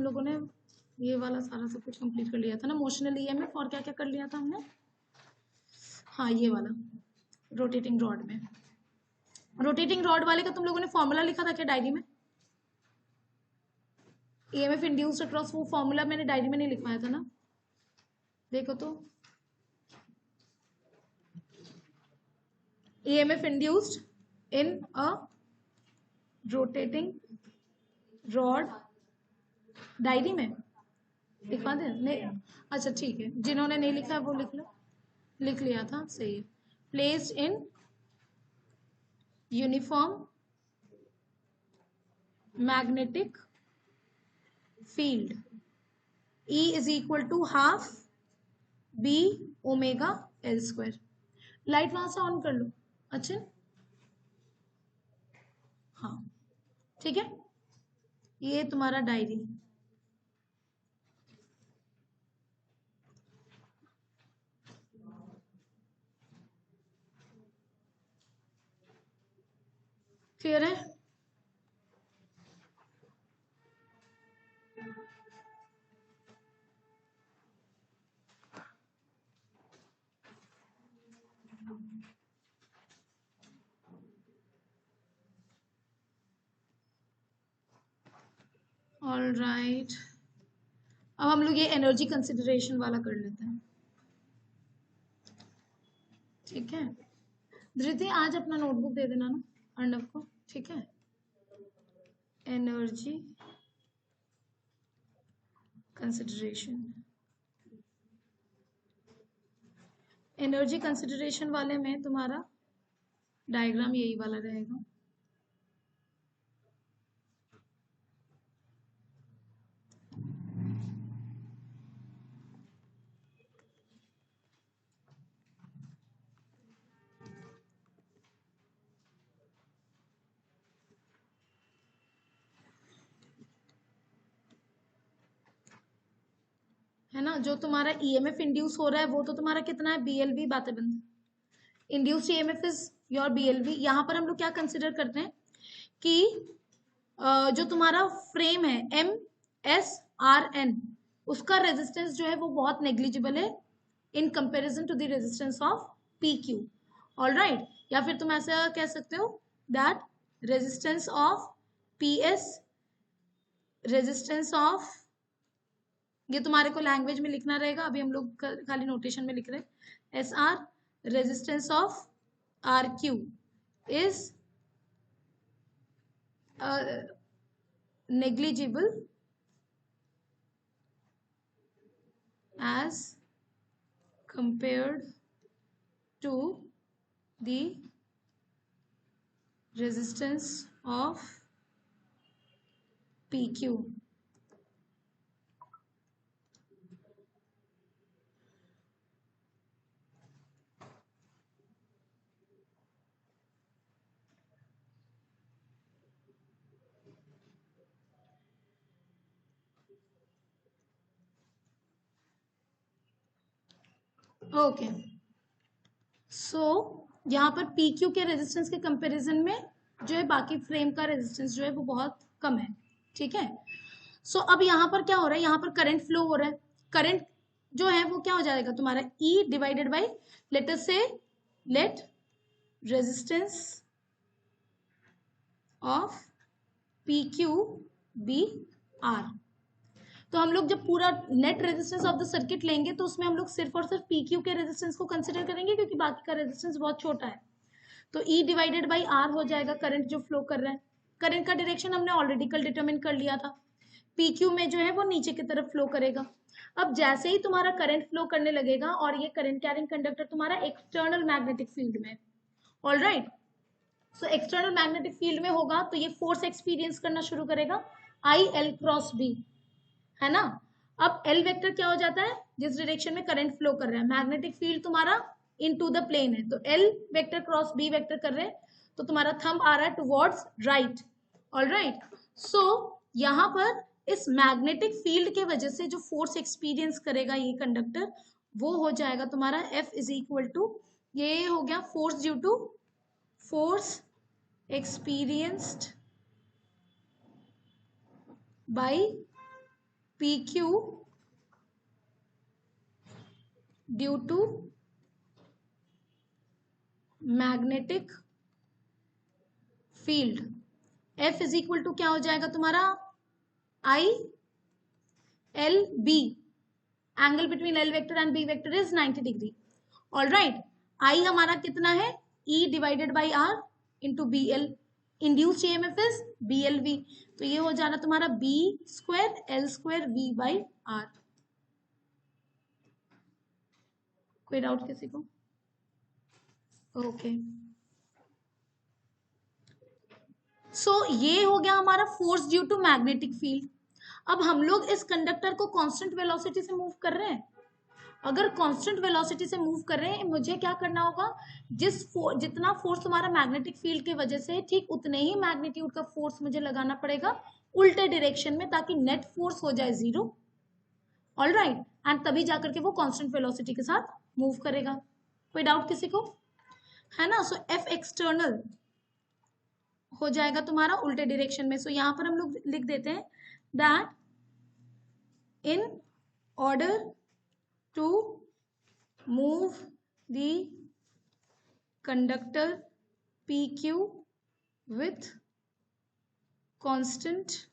लोगों ने ये वाला सारा सब कुछ कंप्लीट कर लिया था ना, मोशनल ईएमएफ, और क्या क्या कर लिया था हमने? हाँ ये वाला रोटेटिंग रॉड में। रोटेटिंग रॉड वाले का तुम लोगों ने फॉर्मूला लिखा था क्या डायरी में? ईएमएफ इंड्यूस्ड अक्रॉस, वो फॉर्मूला मैंने डायरी में नहीं लिखवाया था ना, देखो तो। EMF induced in a rotating rod, diary में लिखवा दे? नहीं, अच्छा ठीक है, जिन्होंने नहीं लिखा है वो लिख लो। लिख लिया था, सही है। Placed in uniform magnetic field, E is equal to half B omega L square. Light वहां से ऑन कर लो। अच्छा, हाँ ठीक है, ये तुम्हारा डायरी। क्लियर है? ऑल राइट, अब हम लोग ये एनर्जी कंसिडरेशन वाला कर लेते हैं, ठीक है? धृति आज अपना नोटबुक दे देना ना अर्णव को, ठीक है? एनर्जी कंसिडरेशन, एनर्जी कंसिडरेशन वाले में तुम्हारा डायग्राम यही वाला रहेगा। है ना, जो तुम्हारा ईएमएफ इंड्यूस हो रहा है वो तो तुम्हारा कितना है? बीएलवी, बातें बंद। Induced EMF is your BLV. यहाँ पर हम लोग क्या कंसिडर करते हैं कि जो तुम्हारा फ्रेम है MSRN, उसका रेजिस्टेंस जो है वो बहुत नेग्लिजिबल है in comparison to the resistance of PQ। All right, या फिर तुम ऐसा कह सकते हो that resistance of PS, resistance of, ये तुम्हारे को लैंग्वेज में लिखना रहेगा, अभी हम लोग खाली नोटेशन में लिख रहे हैं। SR, resistance of RQ is negligible as compared to the resistance of PQ। Okay, so यहाँ पर PQ के रेजिस्टेंस के कंपैरिजन में जो है बाकी फ्रेम का रेजिस्टेंस जो है वो बहुत कम है, ठीक है? सो अब यहाँ पर क्या हो रहा है? यहाँ पर करंट फ्लो हो रहा है। करंट जो है वो क्या हो जाएगा तुम्हारा? E divided by, let us say, let resistance of PQ be R। तो हम लोग जब पूरा net resistance of the circuit लेंगे तो उसमें हम लोग सिर्फ और सिर्फ PQ के रेजिस्टेंस को कंसिडर करेंगे, क्योंकि बाकी का रेजिस्टेंस बहुत छोटा है। तो E डिवाइडेड बाई R हो जाएगा करंट जो फ्लो कर रहा है। करंट का डायरेक्शन हमने ऑलरेडी कल डिटरमिन कर लिया था। PQ में जो है वो नीचे की तरफ फ्लो करेगा। अब जैसे ही तुम्हारा करंट फ्लो करने लगेगा और ये करंट कैरिंग कंडक्टर तुम्हारा एक्सटर्नल मैग्नेटिक फील्ड में, all right, so external magnetic field में होगा तो ये फोर्स एक्सपीरियंस करना शुरू करेगा, IL क्रॉस B, है ना? अब L वेक्टर क्या हो जाता है? जिस डायरेक्शन में करंट फ्लो कर रहा है, मैग्नेटिक फील्ड तुम्हारा इनटू द प्लेन है, तो L vector cross B vector कर रहे हैं, तो तुम्हारा थंब आ रहा है towards right, all right. So यहाँ पर इस मैग्नेटिक फील्ड के वजह से जो फोर्स एक्सपीरियंस करेगा ये कंडक्टर, वो हो जाएगा तुम्हारा F इज इक्वल टू, ये हो गया force due to force experienced by P Q due to magnetic field. F is equal to क्या हो जाएगा तुम्हारा I L B, angle between L vector and B vector is 90 degree. All right, I हमारा कितना है E divided by R into B L, induced EMF is B L V, तो ये हो जाना तुम्हारा B square L square V by R. कोई doubt किसी को? ओके, सो ये हो गया हमारा force due to magnetic field. अब हम लोग इस कंडक्टर को कांस्टेंट वेलोसिटी से मूव कर रहे हैं। अगर कांस्टेंट वेलोसिटी से मूव कर रहे हैं, मुझे क्या करना होगा, जितना फोर्स तुम्हारा मैग्नेटिक फील्ड की वजह से, ठीक उतने ही मैग्नीट्यूड का फोर्स मुझे लगाना पड़ेगा उल्टे डायरेक्शन में, ताकि नेट फोर्स हो जाए 0। ऑल राइट, एंड तभी जाकर के वो कांस्टेंट वेलोसिटी के साथ मूव करेगा। कोई डाउट किसी को? है ना। सो एफ एक्सटर्नल हो जाएगा तुम्हारा उल्टे डायरेक्शन में। सो यहां पर हम लोग लिख देते हैं that in order to move the conductor PQ with constant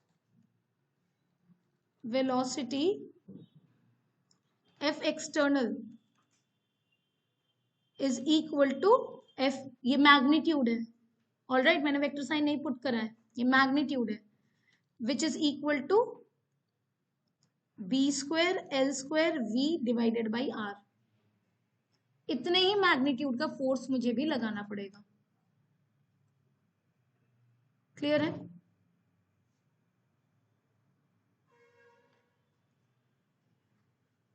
velocity, F external is equal to F, ये मैग्नीट्यूड है। ऑल राइट, मैंने वेक्टर साइन नहीं पुट करा है, ये मैग्नीट्यूड है, which is equal to B square L square V divided by R. इतने ही मैग्नीट्यूड का फोर्स मुझे भी लगाना पड़ेगा। क्लियर है?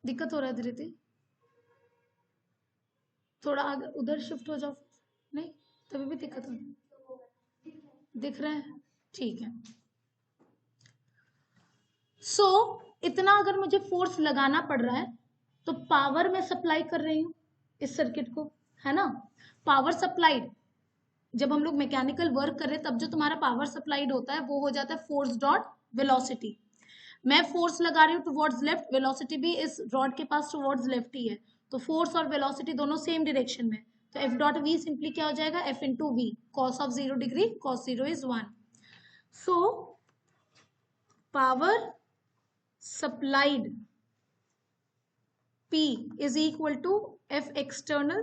दिक्कत हो रहा है धीरे धीरे? थोड़ा आगे उधर शिफ्ट हो जाओ। नहीं, तभी भी दिक्कत हो, दिख रहा है? ठीक है। सो इतना अगर मुझे फोर्स लगाना पड़ रहा है, तो पावर मैं सप्लाई कर रही हूं इस सर्किट को, है ना। पावर सप्लाइड, जब हम लोग मैकेनिकल वर्क कर रहे हैं तब जो तुम्हारा पावर सप्लाइड होता है वो हो जाता है फोर्स डॉट वेलोसिटी। मैं फोर्स लगा रही हूँ टुवर्ड्स लेफ्ट, वेलोसिटी भी इस रॉड के पास टुवर्ड्स लेफ्ट ही है, तो फोर्स और वेलोसिटी दोनों सेम डायरेक्शन में। तो एफ डॉट वी सिंपली क्या हो जाएगा, F into V, cos of 0 degree, cos 0 is 1। So power supplied P is equal to F external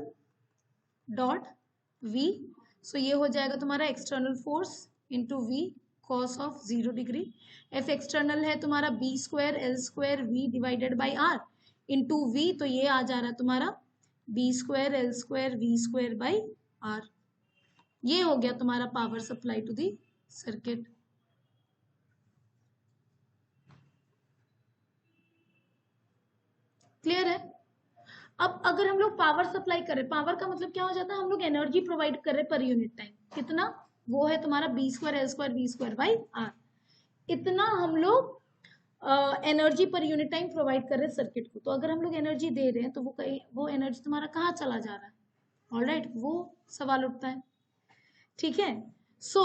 dot V। So ये हो जाएगा तुम्हारा external force into V cos of 0 degree. F external है तुम्हारा B square L square V divided by R into V, तो ये आ जा रहा है तुम्हारा B square L square V square by R। ये हो गया तुम्हारा power supply to the circuit. Clear है? अब अगर हम लोग पावर सप्लाई करें, पावर का मतलब क्या हो जाता है, हम लोग एनर्जी प्रोवाइड कर रहे पर यूनिट टाइम, कितना, वो है तुम्हारा B square L square V square by R. इतना हम लोग energy per unit time provide कर रहे हैं सर्किट को। तो अगर हम लोग एनर्जी दे रहे हैं तो वो एनर्जी तुम्हारा कहाँ चला जा रहा है? ऑल राइट, वो सवाल उठता है। ठीक है। सो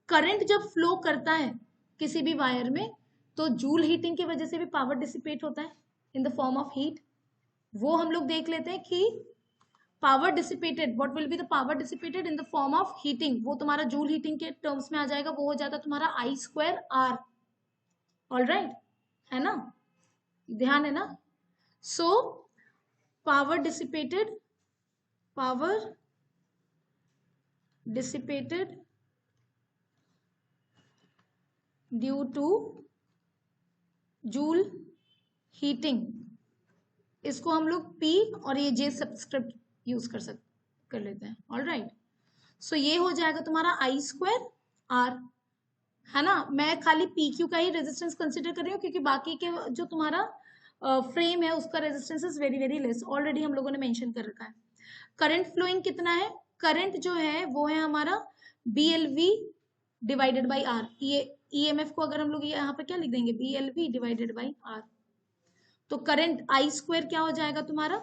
करंट जब फ्लो करता है किसी भी वायर में, तो जूल हीटिंग की वजह से भी पावर डिसिपेट होता है इन द फॉर्म ऑफ हीट। वो हम लोग देख लेते हैं कि power dissipated, what will be the power dissipated in the form of heating, वो तुम्हारा जूल हीटिंग के टर्म्स में आ जाएगा, वो हो जाता है तुम्हारा आई स्क्वायर आर। ऑल राइट, है ना, ध्यान है ना। So power dissipated due two joule heating, इसको हम लोग P और ये J सब्सक्रिप्ट यूज कर लेते हैं। ऑल राइट, सो ये हो जाएगा तुम्हारा आई स्क्वायर आर, है ना। मैं खाली PQ का ही रेजिस्टेंस कंसिडर कर रही हूँ, क्योंकि बाकी के जो तुम्हारा फ्रेम है उसका resistance is very very less, already हम लोगों ने मेंशन कर रखा है। करंट फ्लोइंग कितना है, करंट जो है वो है हमारा BLV डिवाइडेड बाई आर। ये EMF को अगर हम लोग यहाँ पर क्या लिख देंगे, BLV डिवाइडेड बाई आर। तो करंट आई स्क्वायर क्या हो जाएगा तुम्हारा,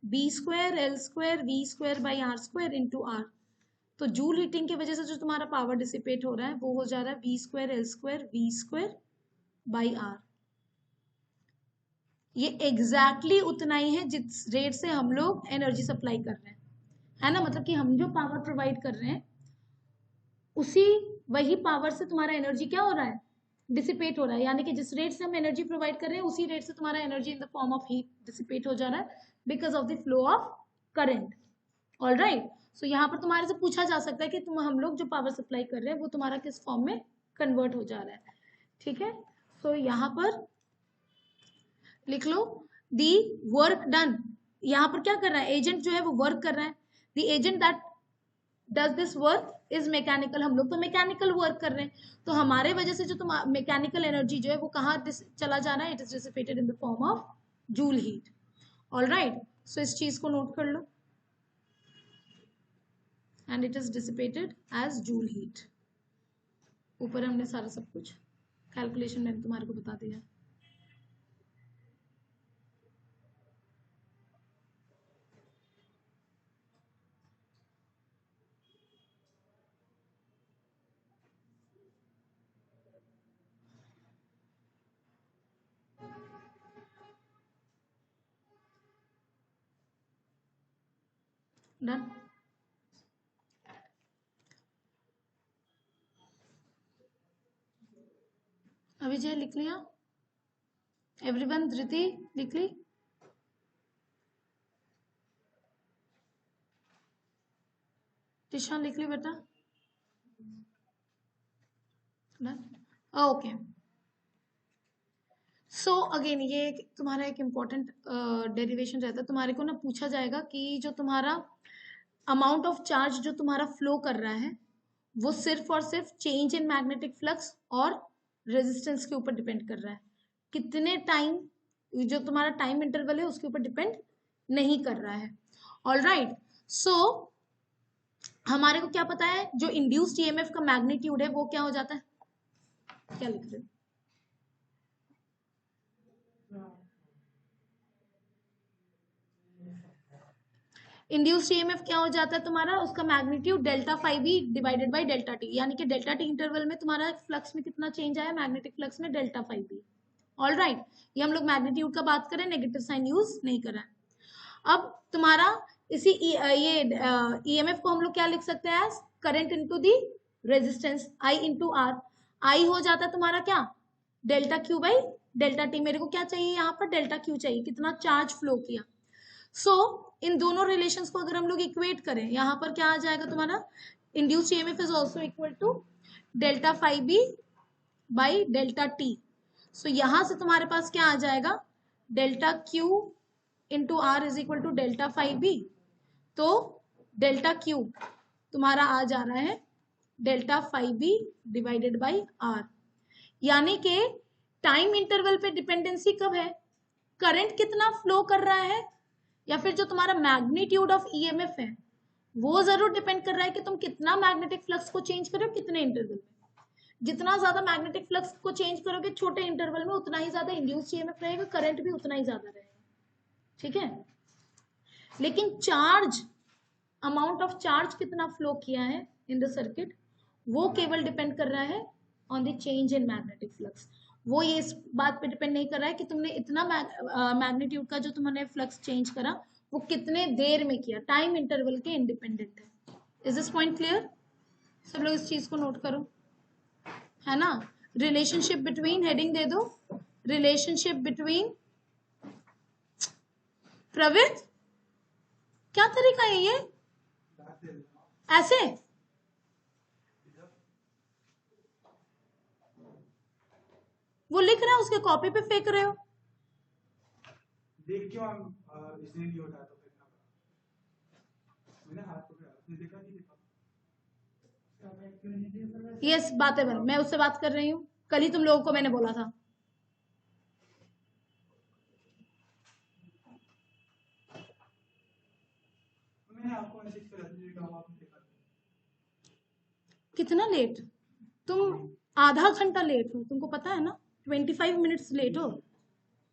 B square L square V square by R square into R. तो जूल हीटिंग की वजह से जो तुम्हारा पावर डिसिपेट हो रहा है वो हो जा रहा है B square L square V square by R. ये एग्जैक्टली उतना ही है जिस रेट से हम लोग एनर्जी सप्लाई कर रहे हैं, है ना। मतलब कि हम जो पावर प्रोवाइड कर रहे हैं उसी वही पावर से तुम्हारा एनर्जी क्या हो रहा है, डिसिपेट हो रहा है। यानी कि जिस रेट से हम एनर्जी प्रोवाइड कर रहे हैं उसी रेट से तुम्हारा energy in the form of heat dissipate हो जा रहा है because of the flow of current. All right, so यहाँ पर तुम्हारे से पूछा जा सकता है कि तुम हम लोग जो पावर सप्लाई कर रहे हैं वो तुम्हारा किस फॉर्म में कन्वर्ट हो जा रहा है। ठीक है, सो यहाँ पर लिख लो दी वर्क डन। यहाँ पर क्या कर रहा है, एजेंट जो है वो वर्क कर रहा है। The agent that does this work is mechanical, हम लोग तो मैकेनिकल वर्क कर रहे हैं, तो हमारे वजह से जो मैकेनिकल एनर्जी जो है वो कहाँ चला जा रहा है, it is dissipated in the form of joule heat. All right, so इस चीज को नोट कर लो, and it is dissipated as joule heat. ऊपर हमने सारा सब कुछ कैलकुलेशन में तुम्हारे को बता दिया। डन, अभिजय लिख लिया, एवरीवन, धृति लिख ली, टिशा लिख ली बेटा, डन, ओके। सो अगेन ये तुम्हारा एक इम्पॉर्टेंट डेरिवेशन रहता है, तुम्हारे को ना पूछा जाएगा कि जो तुम्हारा अमाउंट ऑफ चार्ज जो तुम्हारा फ्लो कर रहा है वो सिर्फ और सिर्फ चेंज इन मैग्नेटिक फ्लक्स और रेजिस्टेंस के ऊपर डिपेंड कर रहा है, कितने टाइम जो तुम्हारा टाइम इंटरवल है उसके ऊपर डिपेंड नहीं कर रहा है। ऑल राइट, सो हमारे को क्या पता है, जो इंड्यूस्ड ईएमएफ का मैग्नीट्यूड है वो क्या हो जाता है, क्या लिख रहे हो, इंड्यूस्ड ईएमएफ क्या हो जाता है तुम्हारा, उसका magnitude delta phi B divided by delta T, यानी कि डेल्टा टी इंटरवल में तुम्हारा फ्लक्स में कितना चेंज आया, मैग्नेटिक फ्लक्स में delta phi B. All right, ये हम लोग मैग्नीट्यूड का बात करें, नेगेटिव साइन यूज नहीं करें। अब तुम्हारा इसी ये ईएमएफ को हम लोग क्या लिख सकते हैं, as current into the resistance I into R. I हो जाता है तुम्हारा क्या, delta Q by delta T. मेरे को क्या चाहिए यहाँ पर, डेल्टा क्यू चाहिए, कितना चार्ज फ्लो किया। सो इन दोनों रिलेशंस को अगर हम लोग इक्वेट करें, यहाँ पर क्या आ जाएगा तुम्हारा, induced EMF is also equal to delta phi B by delta T. So यहां से तुम्हारे पास क्या आ जाएगा, delta Q into R is equal to delta phi B. तो डेल्टा क्यू तुम्हारा आ जा रहा है delta phi B divided by R. यानी कि टाइम इंटरवल पे डिपेंडेंसी कब है, करंट कितना फ्लो कर रहा है, या फिर जो तुम्हारा मैग्नीट्यूड ऑफ ईएमएफ है वो जरूर डिपेंड कर रहा है कि तुम कितना मैग्नेटिक फ्लक्स को चेंज करो कितने इंटरवल में। जितना ज्यादा मैग्नेटिक फ्लक्स को चेंज करोगे छोटे इंटरवल में उतना ही ज्यादा इंड्यूस्ड ईएमएफ रहेगा, करंट भी उतना ही ज्यादा रहेगा। ठीक है, लेकिन चार्ज, अमाउंट ऑफ चार्ज कितना फ्लो किया है इन द सर्किट वो केवल डिपेंड कर रहा है on the change in magnetic flux. वो ये इस बात पे डिपेंड नहीं कर रहा है कि तुमने इतना मैग्नीट्यूड का जो तुमने फ्लक्स चेंज करा वो कितने देर में किया, टाइम इंटरवल के इंडिपेंडेंट है। इज दिस पॉइंट क्लियर, सब लोग इस चीज को नोट करो, है ना। रिलेशनशिप बिटवीन, हेडिंग दे दो, रिलेशनशिप बिटवीन, प्रवृत्त क्या तरीका है ये, ऐसे वो लिख रहा है उसके कॉपी पे फेंक रहे हो, देख क्यों हम इसलिए नहीं होता तो फिर मैंने हाथ पकड़ा, आपने देखा कि देखा, यस बातें बन, मैं उससे बात कर रही हूँ, कल ही तुम लोगों को मैंने बोला था। मैंने आपको मैसेज करा था, आपने देखा कितना लेट, तुम आधा घंटा लेट हो, तुमको पता है ना, 25 मिनट्स लेट हो,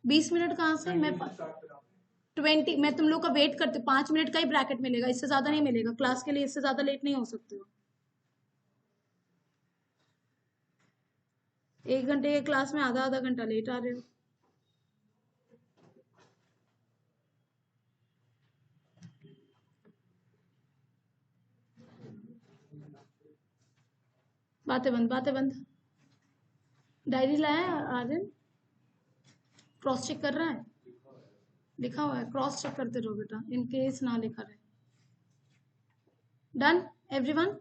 20 मिनट कहाँ से, मैं 20, मैं तुम लोग का वेट करती हूँ, 5 मिनट का ही ब्रैकेट मिलेगा, इससे ज्यादा नहीं मिलेगा क्लास के लिए, इससे ज्यादा लेट नहीं हो सकते हो। 1 घंटे के क्लास में आधा आधा घंटा लेट आ रहे हो। बातें बंद। डायरी लाया है आर्यन? क्रॉस चेक कर रहा है? लिखा हुआ है, क्रॉस चेक करते रहो बेटा, इन केस ना लिखा रहे। Done everyone?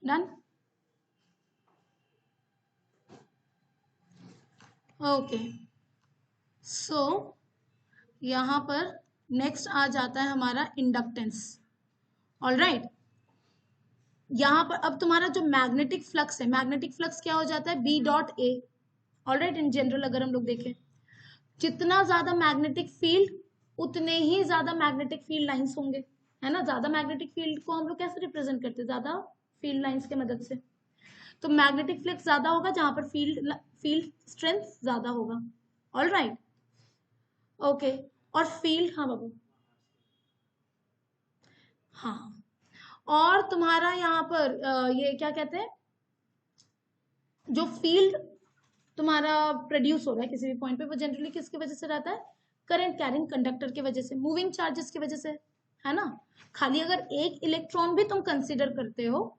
डन? ओके, सो यहां पर नेक्स्ट आ जाता है हमारा इंडक्टेंस। ऑल राइट, यहां पर अब तुम्हारा जो मैग्नेटिक फ्लक्स है, मैग्नेटिक फ्लक्स क्या हो जाता है? B dot A. All right, in general अगर हम लोग देखें, जितना ज्यादा मैग्नेटिक फील्ड उतने ही ज्यादा मैग्नेटिक फील्ड लाइंस होंगे, है ना। ज्यादा मैग्नेटिक फील्ड को हम लोग कैसे रिप्रेजेंट करते हैं? ज्यादा फील्ड लाइंस के मदद से। तो मैग्नेटिक फ्लक्स ज्यादा होगा जहां पर फील्ड स्ट्रेंथ ज्यादा होगा। All right, okay. और फील्ड, हाँ बाबू, हाँ। और तुम्हारा यहाँ पर ये क्या कहते हैं, जो फील्ड तुम्हारा प्रोड्यूस हो रहा है किसी भी पॉइंट पे, वो जनरली किसकी वजह से रहता है? करंट कैरिंग कंडक्टर की वजह से, मूविंग चार्जेस की वजह से, है ना। खाली अगर एक इलेक्ट्रॉन भी तुम कंसीडर करते हो,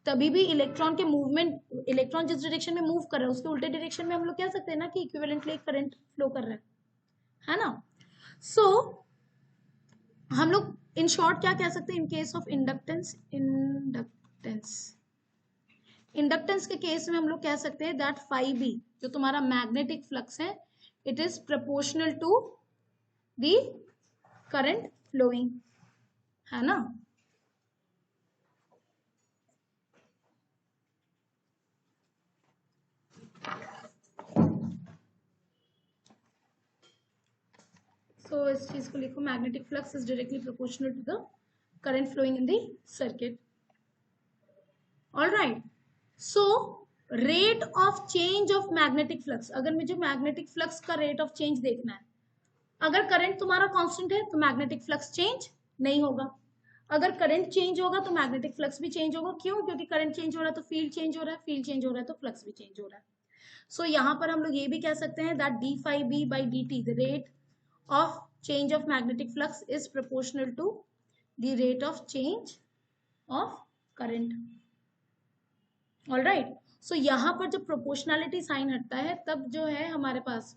तभी भी इलेक्ट्रॉन के मूवमेंट, इलेक्ट्रॉन जिस डायरेक्शन में मूव कर रहा है उसके उल्टे डायरेक्शन में हम लोग कह सकते हैं ना कि इक्विवेलेंटली करंट फ्लो कर रहा है ना। सो हम लोग इन शॉर्ट क्या कह सकते हैं in case of inductance? Inductance के केस में हम लोग कह सकते हैं दैट फाई बी, जो तुम्हारा मैग्नेटिक फ्लक्स है, it is proportional to the current flowing, है ना। सो इस चीज को लिखो, magnetic flux is directly proportional to the current flowing in the circuit. All right, so rate of change of magnetic flux, अगर मुझे magnetic flux का rate of change देखना है, अगर करंट तुम्हारा कांस्टेंट है तो मैग्नेटिक फ्लक्स चेंज नहीं होगा, अगर करंट चेंज होगा तो मैग्नेटिक फ्लक्स भी चेंज होगा। क्यों? क्योंकि करंट चेंज हो रहा है तो फील्ड चेंज हो रहा है, फील्ड चेंज हो रहा है तो फ्लक्स भी चेंज हो रहा है। सो यहाँ पर हम लोग ये भी कह सकते हैं that D phi B by D T, the rate of change of magnetic flux is proportional to the rate of change of current. All right, so यहाँ पर जब proportionality साइन हटता है तब जो है हमारे पास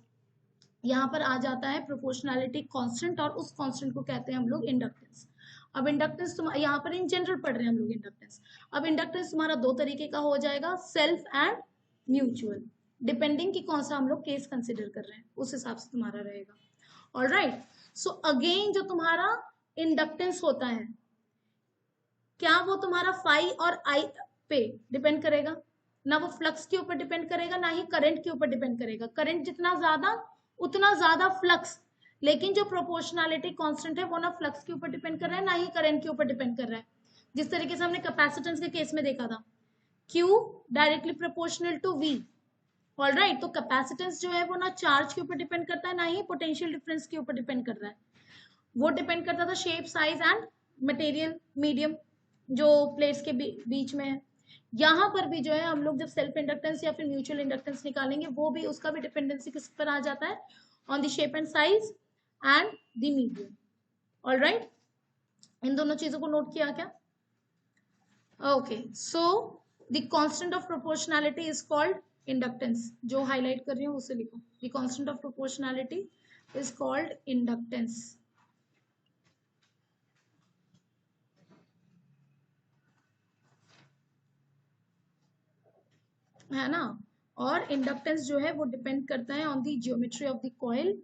यहाँ पर आ जाता है proportionality constant, और उस constant को कहते हैं हम लोग इंडक्टेंस। अब इंडक्टेंस तुम यहाँ पर इन जनरल पढ़ रहे हैं हम लोग इंडक्टेंस। अब इंडक्टेंस तुम्हारा दो तरीके का हो जाएगा, सेल्फ एंड म्यूचुअल, डिपेंडिंग कि कौन सा हम लोग केस कंसिडर कर रहे हैं उस हिसाब से तुम्हारा रहेगा। ऑल राइट, सो अगेन जो तुम्हारा इंडक्टेंस होता है, क्या वो तुम्हारा फाई और आई पे डिपेंड करेगा? ना वो फ्लक्स के ऊपर डिपेंड करेगा, ना ही करंट के ऊपर डिपेंड करेगा। करंट जितना ज्यादा उतना ज्यादा फ्लक्स, लेकिन जो प्रोपोर्शनैलिटी कांस्टेंट है वो ना फ्लक्स के ऊपर डिपेंड कर रहा है ना ही करंट के ऊपर डिपेंड कर रहा है। जिस तरीके से हमने कैपेसिटेंस के केस में देखा था, Q directly proportional to V। All right, तो कैपेसिटेंस जो है वो ना चार्ज के ऊपर डिपेंड करता है ना ही पोटेंशियल डिफरेंस के ऊपर डिपेंड कर रहा है, वो डिपेंड करता था shape, size and material, medium जो प्लेट्स के बीच में है। यहाँ पर भी जो है हम लोग जब सेल्फ इंडक्टेंस या फिर म्यूचुअल इंडक्टेंस निकालेंगे, वो भी उसका भी डिपेंडेंसी किस पर आ जाता है? On the shape and size and the medium. All right, इन दोनों चीजों को नोट किया क्या? Okay, so the constant of proportionality is called inductance. जो हाईलाइट कर रही हूँ उसे लिखो, the constant of proportionality is called inductance, है ना। और इंडक्टेंस जो है वो डिपेंड करता है on the geometry of the coil,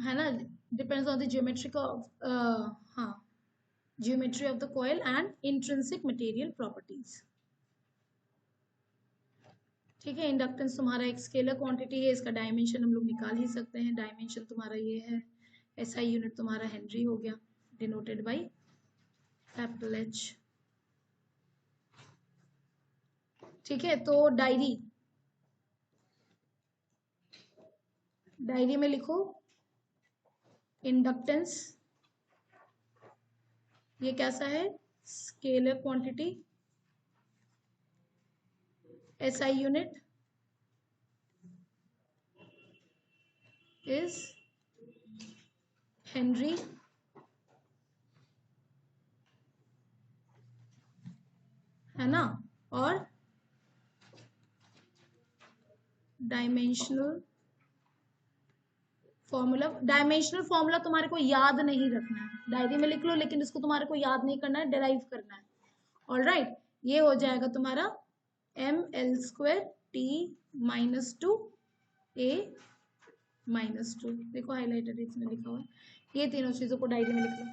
है ना, depends on the geometric of हाँ geometry of the coil and intrinsic material properties. ठीक है, इंडक्टेंस तुम्हारा एक स्केलर क्वांटिटी है, इसका डायमेंशन हम लोग निकाल ही सकते हैं। डायमेंशन तुम्हारा ये है, एसआई यूनिट तुम्हारा हेनरी हो गया, डिनोटेड बाय कैपिटल एच। ठीक है, तो डायरी में लिखो इंडक्टेंस, ये कैसा है, scalar quantity, SI unit is Henry, है ना, और डायमेंशनल फॉर्मूला तुम्हारे को याद नहीं रखना है, डायरी में लिख लो, लेकिन इसको तुम्हारे को याद नहीं करना है, डिराइव करना है। ऑलराइट, ये हो जाएगा तुम्हारा ml² t - 2 a - 2। देखो हाईलाइटेड इसमें लिखा हुआ है, ये तीनों चीजों को डायरी में लिख लो।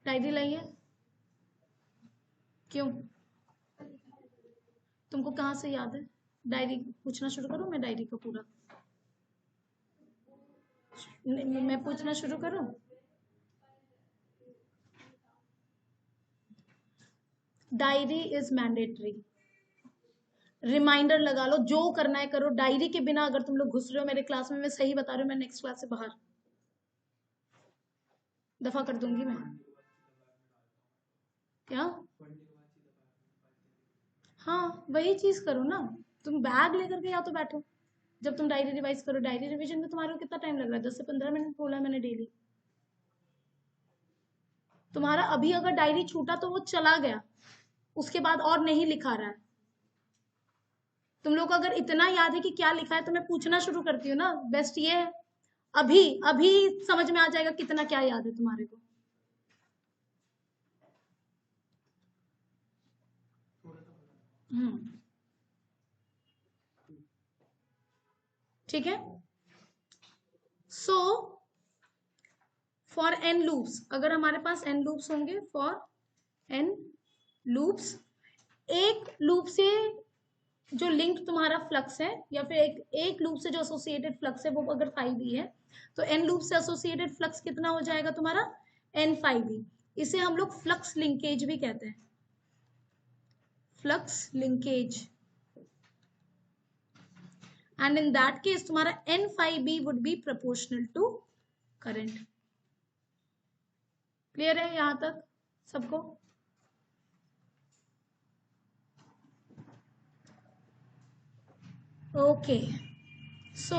डायरी लाइए, क्यों, तुमको कहाँ से याद है? डायरी पूछना शुरू करूं मैं, डायरी का पूरा मैं पूछना शुरू करूं? डायरी इज मैंडेटरी, रिमाइंडर लगा लो, जो करना है करो। डायरी के बिना अगर तुम लोग घुस रहे हो मेरे क्लास में, मैं सही बता रही हूँ, मैं नेक्स्ट क्लास से बाहर दफा कर दूंगी मैं। क्या? हाँ, वही चीज करो ना, तुम बैग लेकर के या तो बैठो, जब तुम डायरी रिवाइज करो। डायरी रिवीजन में तुम्हारे को कितना टाइम लग रहा है? 10 से 15 मिनट बोला मैंने डेली। तुम्हारा अभी अगर डायरी छूटा तो वो चला गया, उसके बाद और नहीं लिखा रहा है। तुम लोग को अगर इतना याद है कि क्या लिखा है तो मैं पूछना शुरू करती हूँ ना, बेस्ट ये है। अभी अभी समझ में आ जाएगा कितना क्या याद है तुम्हारे को। ठीक है, सो फॉर n लूप्स, अगर हमारे पास n लूप्स होंगे, फॉर n लूप्स, एक लूप से जो लिंक तुम्हारा फ्लक्स है, या फिर एक लूप से जो एसोसिएटेड फ्लक्स है, वो अगर 5e है, तो n लूप से एसोसिएटेड फ्लक्स कितना हो जाएगा तुम्हारा? n5e। इसे हम लोग फ्लक्स लिंकेज भी कहते हैं, flux linkage. And in that case तुम्हारा n5e would be proportional to current. Clear है यहां तक सबको? ओके, सो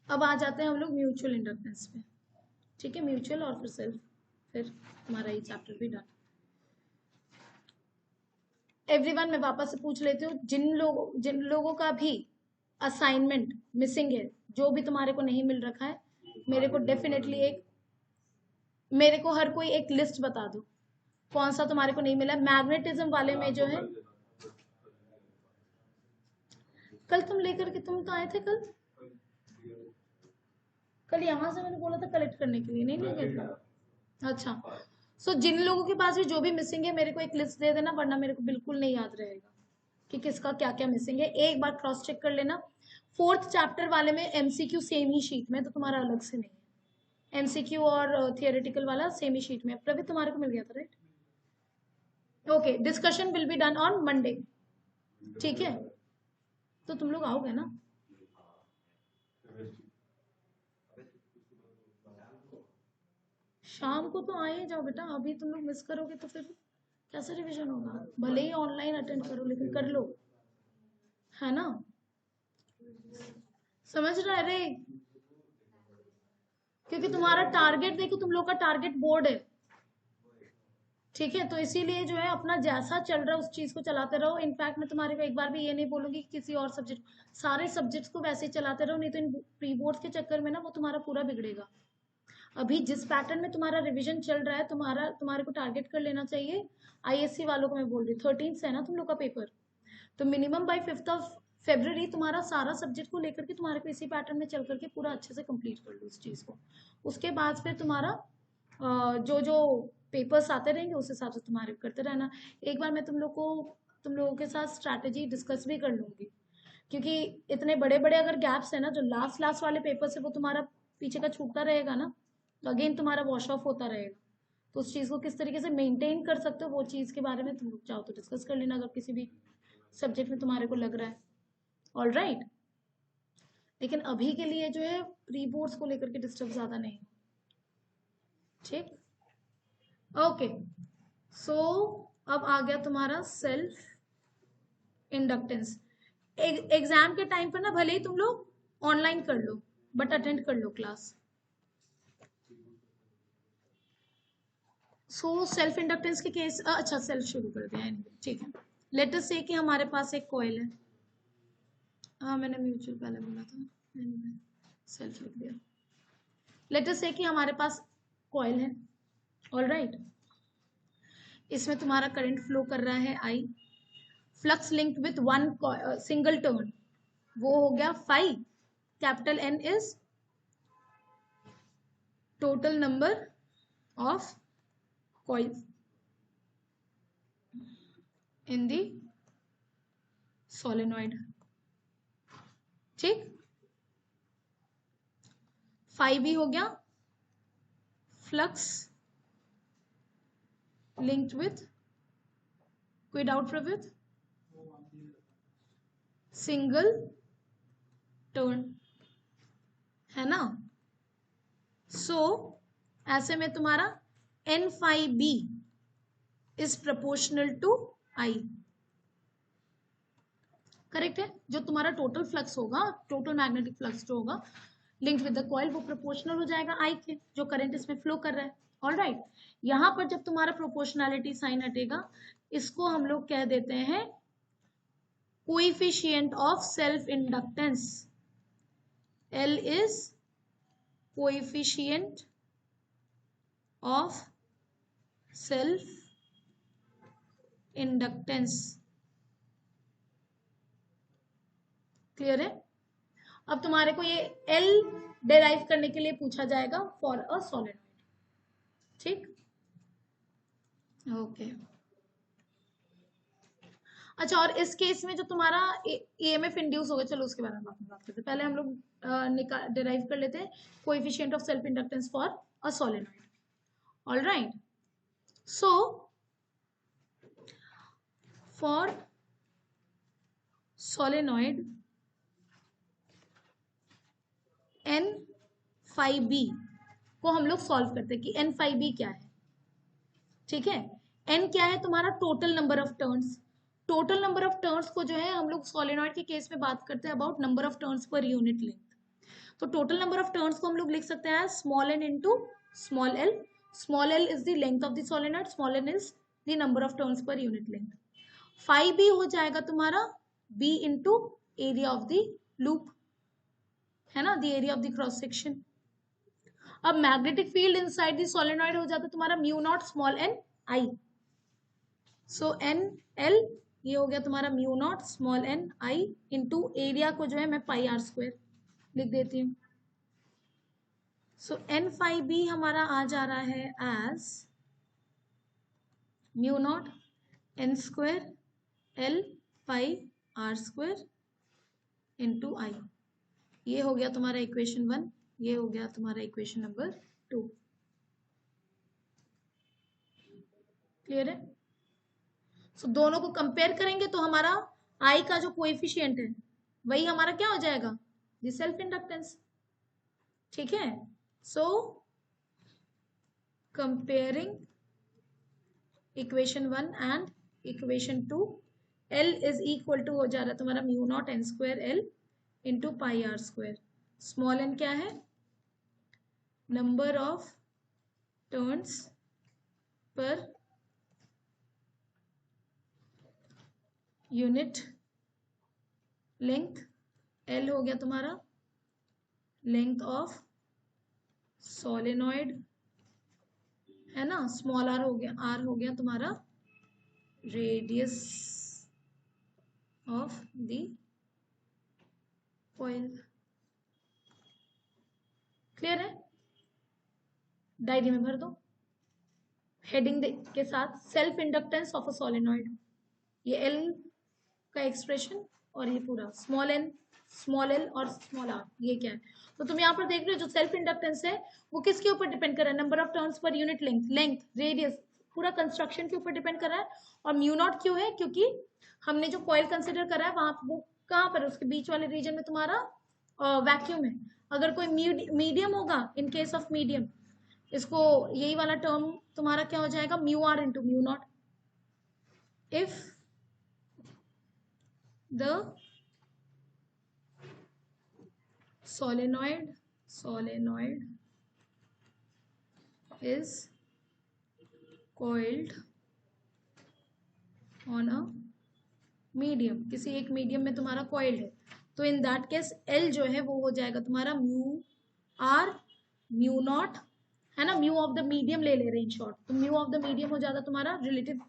अब आ जाते हैं हम लोग म्यूचुअल इंडक्टेंस पे। ठीक है, म्यूचुअल और फिर सेल्फ, फिर हमारा ये चैप्टर भी डन। एवरीवन, मैं वापस से पूछ लेती हूँ, जिन लोगों का भी असाइनमेंट मिसिंग है, जो भी तुम्हारे को नहीं मिल रखा है, मेरे को डेफिनेटली मेरे को हर कोई एक लिस्ट बता दो कौन सा तुम्हारे को नहीं मिला। मैग्नेटिज्म वाले में जो है, कल तुम लेकर के, तुम तो आए थे कल यहाँ से मैंने बोला था कलेक्ट करने के लिए, नहीं लेके गए? अच्छा, सो जिन लोगों के पास भी जो भी मिसिंग है, मेरे को एक लिस्ट दे देना, वरना मेरे को बिल्कुल नहीं याद रहेगा कि किसका क्या क्या मिसिंग है। एक बार क्रॉस चेक कर लेना। 4th चैप्टर वाले में एमसीक्यू सेम ही शीट में, तो तुम्हारा अलग से नहीं है। एमसीक्यू और थियोरेटिकल वाला सेम ही शीट में। प्रभी तुम्हारे को मिल गया था, right? Okay, discussion will be done on Monday. ठीक है, तो तुम लोग आओगे ना? शाम को तो आए जाओ बेटा, अभी तुम लोग मिस करोगे तो फिर कैसे रिवीजन होगा? भले ही ऑनलाइन अटेंड करो, लेकिन कर लो, है ना? समझ रहा है रे? क्योंकि तुम्हारा टारगेट देखो, तुम लोग का टारगेट बोर्ड है। ठीक है, तो इसीलिए जो है अपना जैसा चल रहा है उस चीज को चलाते रहो। इनफैक्ट मैं तुम्हारे को एक बार भी ये नहीं बोलूंगी कि किसी और सब्जेक्ट, सारे सब्जेक्ट्स को वैसे ही चलाते रहो, नहीं तो इन प्री बोर्ड्स के चक्कर में ना वो तुम्हारा पूरा बिगड़ेगा। अभी जिस पैटर्न में तुम्हारा रिवीजन चल रहा है, तुम्हारे को टारगेट कर लेना चाहिए। आईएससी वालों को मैं बोल रही हूँ, 13 से है ना तुम लोग का पेपर, तो मिनिमम बाय 5 तुम्हारा सारा सब्जेक्ट को लेकर के तुम्हारे को इसी पैटर्न में चल करके पूरा अच्छे से कंप्लीट कर लो इस चीज को। उसके बाद फिर तुम्हारा जो जो पेपर्स आते रहेंगे उस हिसाब से तुम्हारे करते रहना। एक बार मैं तुम लोगों के साथ स्ट्रैटेजी डिस्कस भी कर लूंगी, क्योंकि इतने बड़े बड़े अगर गैप्स है ना, जो लास्ट लास्ट वाले पेपर से वो तुम्हारा पीछे का छूटता रहेगा ना, तो अगेन तुम्हारा वॉश ऑफ होता रहेगा। तो उस चीज को किस तरीके से मेंटेन कर सकते हो, वो चीज के बारे में तुम लोग चाहो तो डिस्कस कर लेना, अगर किसी भी सब्जेक्ट में तुम्हारे को लग रहा है। ऑल राइट, लेकिन अभी के लिए जो है प्री बोर्ड्स को लेकर के डिस्टर्ब ज्यादा नहीं। ठीक, ओके। सो अब आ गया तुम्हारा सेल्फ इंडक्टेंस। एग्जाम के टाइम पर ना भले ही तुम लोग ऑनलाइन कर लो, बट अटेंड कर लो क्लास। सो सेल्फ इंडक्टेंस के केस, अच्छा सेल्फ शुरू कर दिया है, ठीक है। लेट अस से कि हमारे पास एक कॉइल है, हाँ मैंने म्यूचुअल पहले बोला था, सेल्फ लिख दिया। लेट अस से कि हमारे पास कॉइल है, ऑल राइट। इसमें तुम्हारा करंट फ्लो कर रहा है I, flux linked with one single turn, वो हो गया phi. Capital N is total number of coils in the solenoid. ठीक, फाई भी हो गया, फ्लक्स linked with, कोई डाउट प्रवृत्त, सिंगल टर्न, है ना। सो ऐसे में तुम्हारा N phi B is proportional to I, correct है। जो तुम्हारा टोटल फ्लक्स होगा, टोटल मैग्नेटिक फ्लक्स जो होगा लिंक्ड विद द कॉइल, वो प्रोपोर्शनल हो जाएगा I के, जो करंट इसमें फ्लो कर रहा है। ऑल राइट, यहां पर जब तुम्हारा प्रोपोर्शनैलिटी साइन हटेगा, इसको हम लोग कह देते हैं coefficient of self inductance. L is coefficient of self inductance. Clear है। अब तुम्हारे को ये L डेराइव करने के लिए पूछा जाएगा फॉर अ सॉलिनॉइड। ठीक, ओके। अच्छा, और इस केस में जो तुम्हारा EMF इंड्यूस होगा, चलो उसके बारे में बात करते हैं। पहले हम लोग डिराइव कर लेते हैं coefficient of self inductance for a solenoid. All right, so for solenoid N phi B को हम लोग सॉल्व करते हैं कि N phi B क्या है। ठीक है, N क्या है तुम्हारा total number of turns. Total number of turns को जो है हम लोग सॉलिनॉइड के केस में बात करते हैं about number of turns per unit length. तो टोटल नंबर ऑफ टर्न्स को हम लोग लिख सकते हैं small n into small l। Small l is the length of the solenoid, small n is the number of turns per unit length. Phi b हो जाएगा तुम्हारा b into area of the loop, है ना, the area of the cross section. अब magnetic field inside the solenoid हो जाता है तुम्हारा mu not small n I। So n l ये हो गया तुम्हारा mu not small n I into area को जो है मैं पाई r स्क्वायर लिख देती हूँ। सो n phi b हमारा आ जा रहा है as mu naught n square l pi r square into I। ये हो गया तुम्हारा इक्वेशन 1, ये हो गया तुम्हारा इक्वेशन नंबर 2। क्लियर है। सो दोनों को कंपेयर करेंगे तो हमारा I का जो कोएफिशिएंट है वही हमारा क्या हो जाएगा, द सेल्फ इंडक्टेंस। ठीक है, so comparing equation 1 and equation 2, L is equal to हो जा रहा है तुम्हारा mu naught n square L into pi r square. Small n क्या है, number of turns per unit length, L हो गया तुम्हारा लेंथ ऑफ सोलेनॉइड, है ना, स्मॉल r हो गया, r हो गया तुम्हारा radius of the coil. Clear है? डायरी में भर दो हेडिंग के साथ self inductance of a solenoid, ये L का एक्सप्रेशन और ये पूरा स्मॉल n स्मॉल l और स्मॉल r, ये क्या है? तो तुम यहाँ पर देख रहे हो जो सेल्फ इंडक्टेंस है वो किसके ऊपर डिपेंड कर रहा है? Number of turns per unit length, length, radius, पूरा कंस्ट्रक्शन के ऊपर डिपेंड कर रहा है। और म्यू नॉट क्यों है? क्योंकि हमने जो कॉइल कंसिडर करा है वहां वो कहाँ पर है? उसके बीच वाले रीजन में तुम्हारा वैक्यूम है। अगर कोई मीडियम होगा, इन केस ऑफ मीडियम, इसको यही वाला टर्म तुम्हारा क्या हो जाएगा? Mu R into mu naught. If the solenoid is coiled on a medium, किसी एक मीडियम में तुम्हारा कॉइल्ड है, तो इन दैट केस L जो है वो हो जाएगा तुम्हारा म्यू आर म्यू नॉट, है ना, म्यू ऑफ द मीडियम ले रहे इन शॉर्ट, तो म्यू ऑफ द मीडियम हो जाता तुम्हारा relative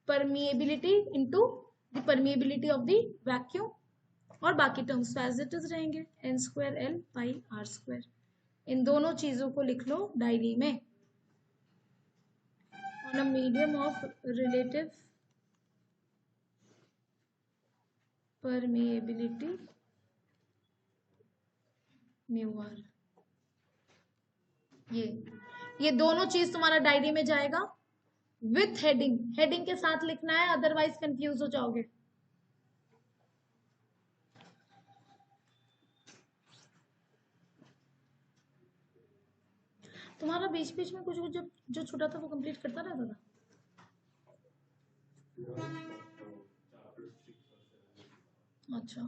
permeability into the permeability of the vacuum, और बाकी टर्म्स एज इट इज रहेंगे, n square L pi R square. इन दोनों चीजों को लिख लो डायरी में। On a medium of relative permeability mu R, ये दोनों चीज तुम्हारा डायरी में जाएगा विथ हेडिंग, हेडिंग के साथ लिखना है, अदरवाइज कंफ्यूज हो जाओगे। तुम्हारा बीच बीच में कुछ कुछ जो छूटा था वो कंप्लीट करता रहता था। अच्छा,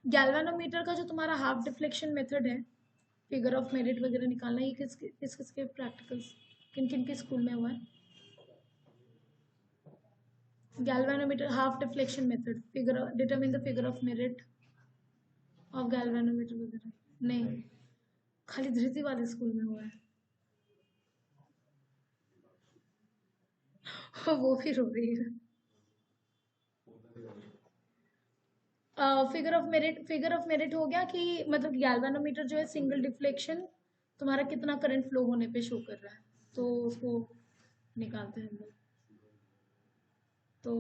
गैल्वेनोमीटर का जो तुम्हारा हाफ डिफ्लेक्शन मेथड है, फिगर ऑफ मेरिट वगैरह निकालना, ये किस किसके प्रैक्टिकल्स किन किन के स्कूल में हुआ है? Galvanometer half deflection method, figure determine the figure of merit of galvanometer वगैरह नहीं, खाली धृति वाले स्कूल में हुआ है। वो भी रो रही है। फिगर ऑफ मेरिट हो गया कि मतलब गैल्वेनोमीटर जो है सिंगल डिफ्लेक्शन तुम्हारा कितना करंट फ्लो होने पे शो कर रहा है, तो उसको निकालते हैं हम लोग। तो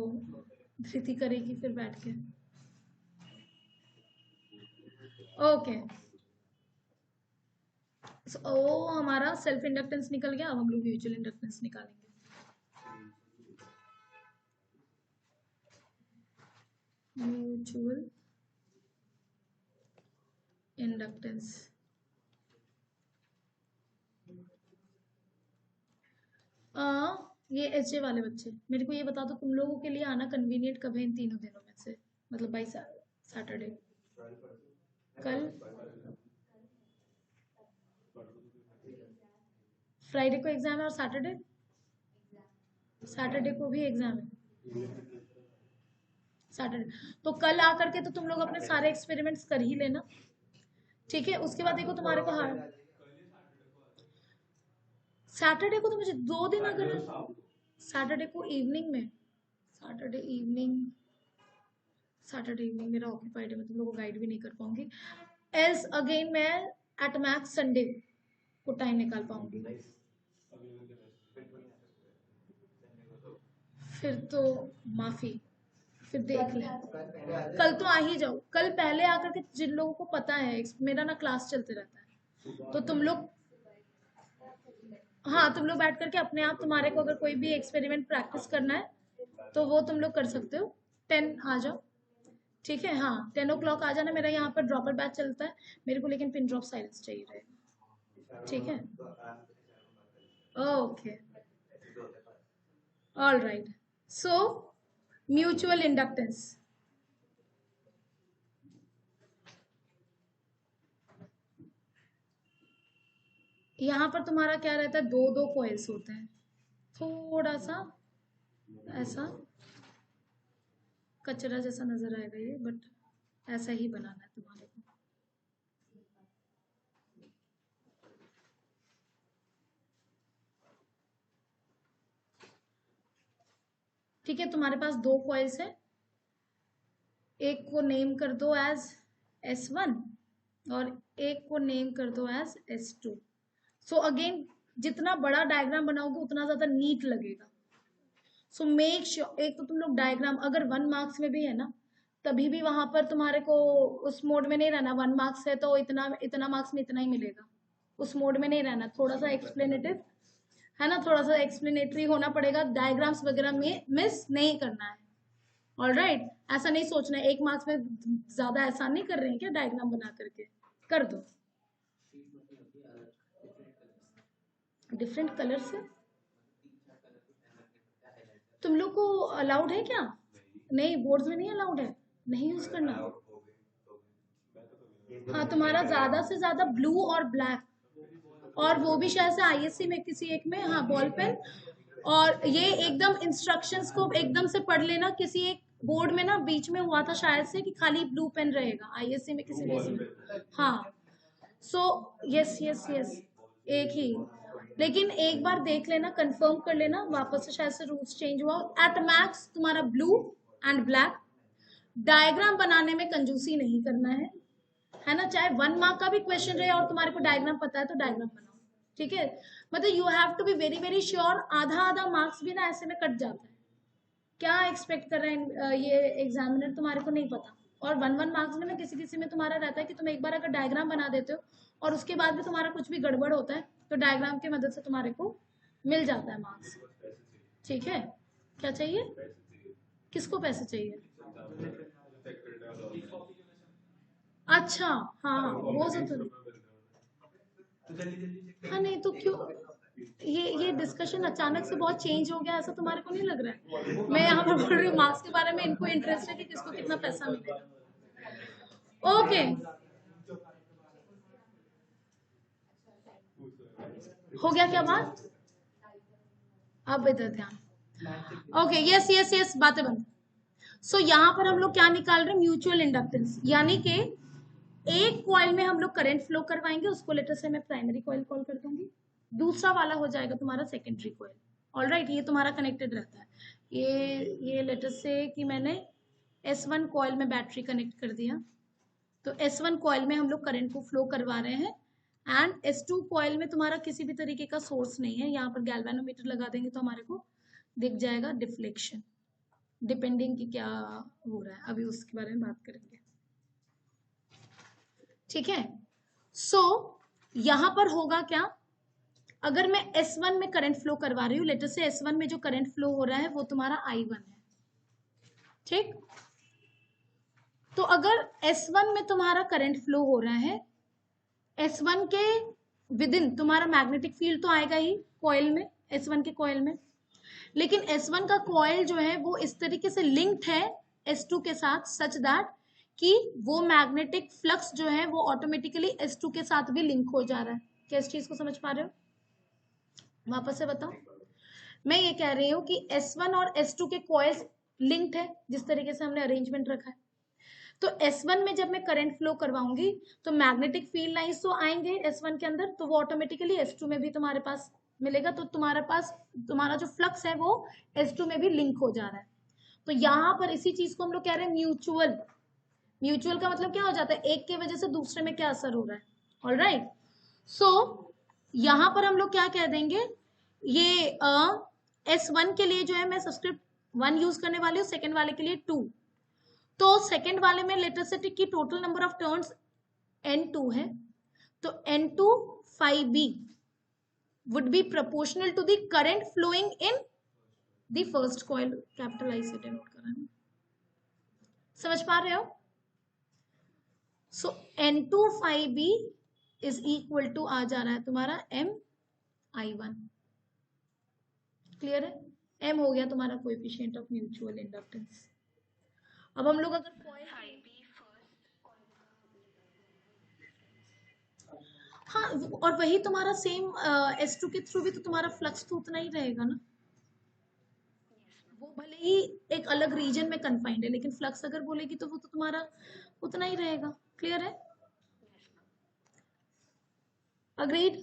धृति करेगी फिर बैठ के। ओके, ओ हमारा सेल्फ इंडक्टेंस निकल गया, अब हम लोग म्यूचुअल इंडक्टेंस निकालेंगे। म्यूचुअल इंडक्टेंस, ये एचए वाले बच्चे मेरे को ये बता दो, तुम लोगों के लिए आना कन्वीनियंट कब है इन तीनों दिनों में से? मतलब बाई सैटरडे, कल फ्राइडे को एग्जाम है और सैटरडे को भी एग्जाम है। सैटरडे तो कल आकर के तो तुम लोग अपने सारे एक्सपेरिमेंट्स कर ही लेना, ठीक है? उसके बाद देखो तुम्हारे को हाँ सैटरडे को तो मुझे 2 दिन, अगर सैटरडे को इवनिंग में, सैटरडे इवनिंग मेरा ऑक्यूपाइड है, मैं तुम लोगों को गाइड भी नहीं कर पाऊंगी। एल्स अगेन मैं एट मैक्स संडे को टाइम निकाल पाऊंगी, फिर तो माफी, फिर देख ले। कल तो आ ही जाओ, कल पहले आकर के, जिन लोगों को पता है मेरा ना क्लास चलते रहता है, तो तुम लोग हाँ तुम लोग बैठ करके अपने आप, तुम्हारे को अगर कोई भी एक्सपेरिमेंट प्रैक्टिस करना है तो वो तुम लोग कर सकते हो। 10 आ जाओ, ठीक है, हाँ 10 o'clock आ जाना, मेरा यहाँ पर ड्रॉपर बैच चलता है मेरे को, लेकिन पिन ड्रॉप साइलेंस चाहिए रहेगा, ठीक है, okay, all right. So mutual inductance, यहाँ पर तुम्हारा क्या रहता है, दो दो कॉइल्स होते हैं, थोड़ा सा ऐसा कचरा जैसा नजर आएगा ये, बट ऐसा ही बनाना है तुम्हारे को। ठीक है, तुम्हारे पास दो कॉइल्स है, एक को नेम कर दो एज S1 और एक को नेम कर दो एज S2। सो अगेन जितना बड़ा डायग्राम बनाओगे उतना ज्यादा नीट लगेगा। सो मेक श्योर, एक तो तुम लोग डायग्राम अगर 1 मार्क्स में भी है ना, तभी भी वहां पर तुम्हारे को उस मोड में नहीं रहना, 1 मार्क्स है तो इतना मार्क्स में इतना ही मिलेगा, उस मोड में नहीं रहना, थोड़ा सा एक्सप्लेनेटिव है ना, थोड़ा सा एक्सप्लेनेटरी होना पड़ेगा, डायग्राम्स वगैरह में मिस नहीं करना है। ऑलराइट, ऐसा नहीं सोचना है 1 मार्क्स में ज्यादा आसान नहीं कर रहे हैं क्या डायग्राम बना करके, कर दो। डिफरेंट कलर से तुम लोग को अलाउड है क्या? नहीं, बोर्ड्स में नहीं अलाउड है, नहीं यूज करना। हाँ, तुम्हारा ज्यादा से ज्यादा ब्लू और ब्लैक, और वो भी शायद से आईएससी में किसी एक में, हाँ बॉल पेन। और ये एकदम इंस्ट्रक्शंस को एकदम से पढ़ लेना, किसी एक बोर्ड में ना बीच में हुआ था शायद से कि खाली ब्लू पेन रहेगा, आईएससी में किसी में, हाँ। सो यस यस यस, एक ही, लेकिन एक बार देख लेना, कंफर्म कर लेना, वापस से शायद से रूल्स चेंज हुआ। एट मैक्स तुम्हारा ब्लू एंड ब्लैक, डायग्राम बनाने में कंजूसी नहीं करना है ना, चाहे 1 मार्क का भी क्वेश्चन रहे और तुम्हारे को डायग्राम पता है तो डायग्राम बनाओ, ठीक है। मतलब you have to be very very sure, आधा आधा मार्क्स भी ना ऐसे में कट जाता है, क्या एक्सपेक्ट कर रहे हैं ये एग्जामिनर, तुम्हारे को नहीं पता। और 1 मार्क्स में ना किसी किसी में तुम्हारा रहता है कि तुम एक बार अगर डायग्राम बना देते हो और उसके बाद भी तुम्हारा कुछ भी गड़बड़ होता है तो डायग्राम की मदद से तुम्हारे को मिल जाता है मार्क्स, ठीक है। क्या चाहिए, किसको पैसे चाहिए? अच्छा, हाँ हाँ वो सब तो, हाँ नहीं तो क्यों, ये डिस्कशन अचानक से बहुत चेंज हो गया, ऐसा तुम्हारे को नहीं लग रहा है? मैं यहाँ पर बोल रही हूँ मार्क्स के बारे में, इनको इंटरेस्ट है कि किसको कितना पैसा मिलेगा। ओके, हो गया क्या बात? अब इधर ध्यान, ओके यस यस यस, बातें बंद। सो यहाँ पर हम लोग क्या निकाल रहे हैं, म्यूचुअल इंडक्टेंस, यानी कि एक कॉइल में हम लोग करंट फ्लो करवाएंगे, उसको लेटर से मैं प्राइमरी कॉइल कॉल कर दूंगी, दूसरा वाला हो जाएगा तुम्हारा सेकेंडरी कॉइल। ऑलराइट, ये तुम्हारा कनेक्टेड रहता है, ये लेटर से कि मैंने S1 कॉइल में बैटरी कनेक्ट कर दिया, तो S1 कॉइल में हम लोग करंट को फ्लो करवा रहे हैं, एंड S2 कॉइल में तुम्हारा किसी भी तरीके का सोर्स नहीं है, यहाँ पर गैल्वेनोमीटर लगा देंगे तो हमारे को दिख जाएगा डिफ्लेक्शन, डिपेंडिंग कि क्या हो रहा है, अभी उसके बारे में बात करेंगे, ठीक है। सो यहां पर होगा क्या, अगर मैं S1 में करंट फ्लो करवा रही हूँ, लेटर से S1 में जो करंट फ्लो हो रहा है वो तुम्हारा I1 है, ठीक। तो अगर S1 में तुम्हारा करंट फ्लो हो रहा है, S1 के विद इन तुम्हारा मैग्नेटिक फील्ड तो आएगा ही कॉइल में, S1 के कॉइल में, लेकिन S1 का कॉइल जो है वो इस तरीके से लिंक्ड है S2 के साथ, सच दैट कि वो मैग्नेटिक फ्लक्स जो है वो ऑटोमेटिकली S2 के साथ भी लिंक हो जा रहा है। क्या इस चीज को समझ पा रहे हो? वापस से बताओ, मैं ये कह रही हूँ कि S1 और S2 के कॉइल्स लिंक्ड है, जिस तरीके से हमने अरेंजमेंट रखा है, तो S1 में जब मैं करंट फ्लो करवाऊंगी तो मैग्नेटिक फील्ड लाइंस तो आएंगे S1 के अंदर, तो वो ऑटोमेटिकली S2 में भी तुम्हारे पास मिलेगा, तो तुम्हारे पास तुम्हारा जो फ्लक्स है वो S2 में भी लिंक हो जा रहा है। तो यहाँ पर इसी चीज को हम लोग कह रहे हैं म्यूचुअल। म्यूचुअल का मतलब क्या हो जाता है, एक के वजह से दूसरे में क्या असर हो रहा है, ऑलराइट। सो यहाँ पर हम लोग क्या कह देंगे, ये S1 के लिए जो है मैं सब्सक्रिप्ट 1 यूज करने वाली हूँ, सेकेंड वाले के लिए 2, तो सेकेंड वाले में लेटर से की total number of turns N2 है, तो N2 phi B would be proportional to the current flowing in the first coil, capital I से डिनोट कर रहा है, समझ पा रहे हो? So N2 B is equal to आ जा रहा है तुम्हारा MI1। क्लियर है? M हो गया तुम्हारा कोएफिशिएंट ऑफ म्यूचुअल इंडक्टेंस। अब हम लोग अगर कॉइल, हाँ, और वही तुम्हारा सेम S2 के थ्रू भी तो तुम्हारा फ्लक्स तो उतना ही रहेगा ना। वो भले ही एक अलग रीजन में कन्फाइंड है, लेकिन फ्लक्स अगर बोलेगी तो वो तो तुम्हारा उतना ही रहेगा। क्लियर है? अग्रीड।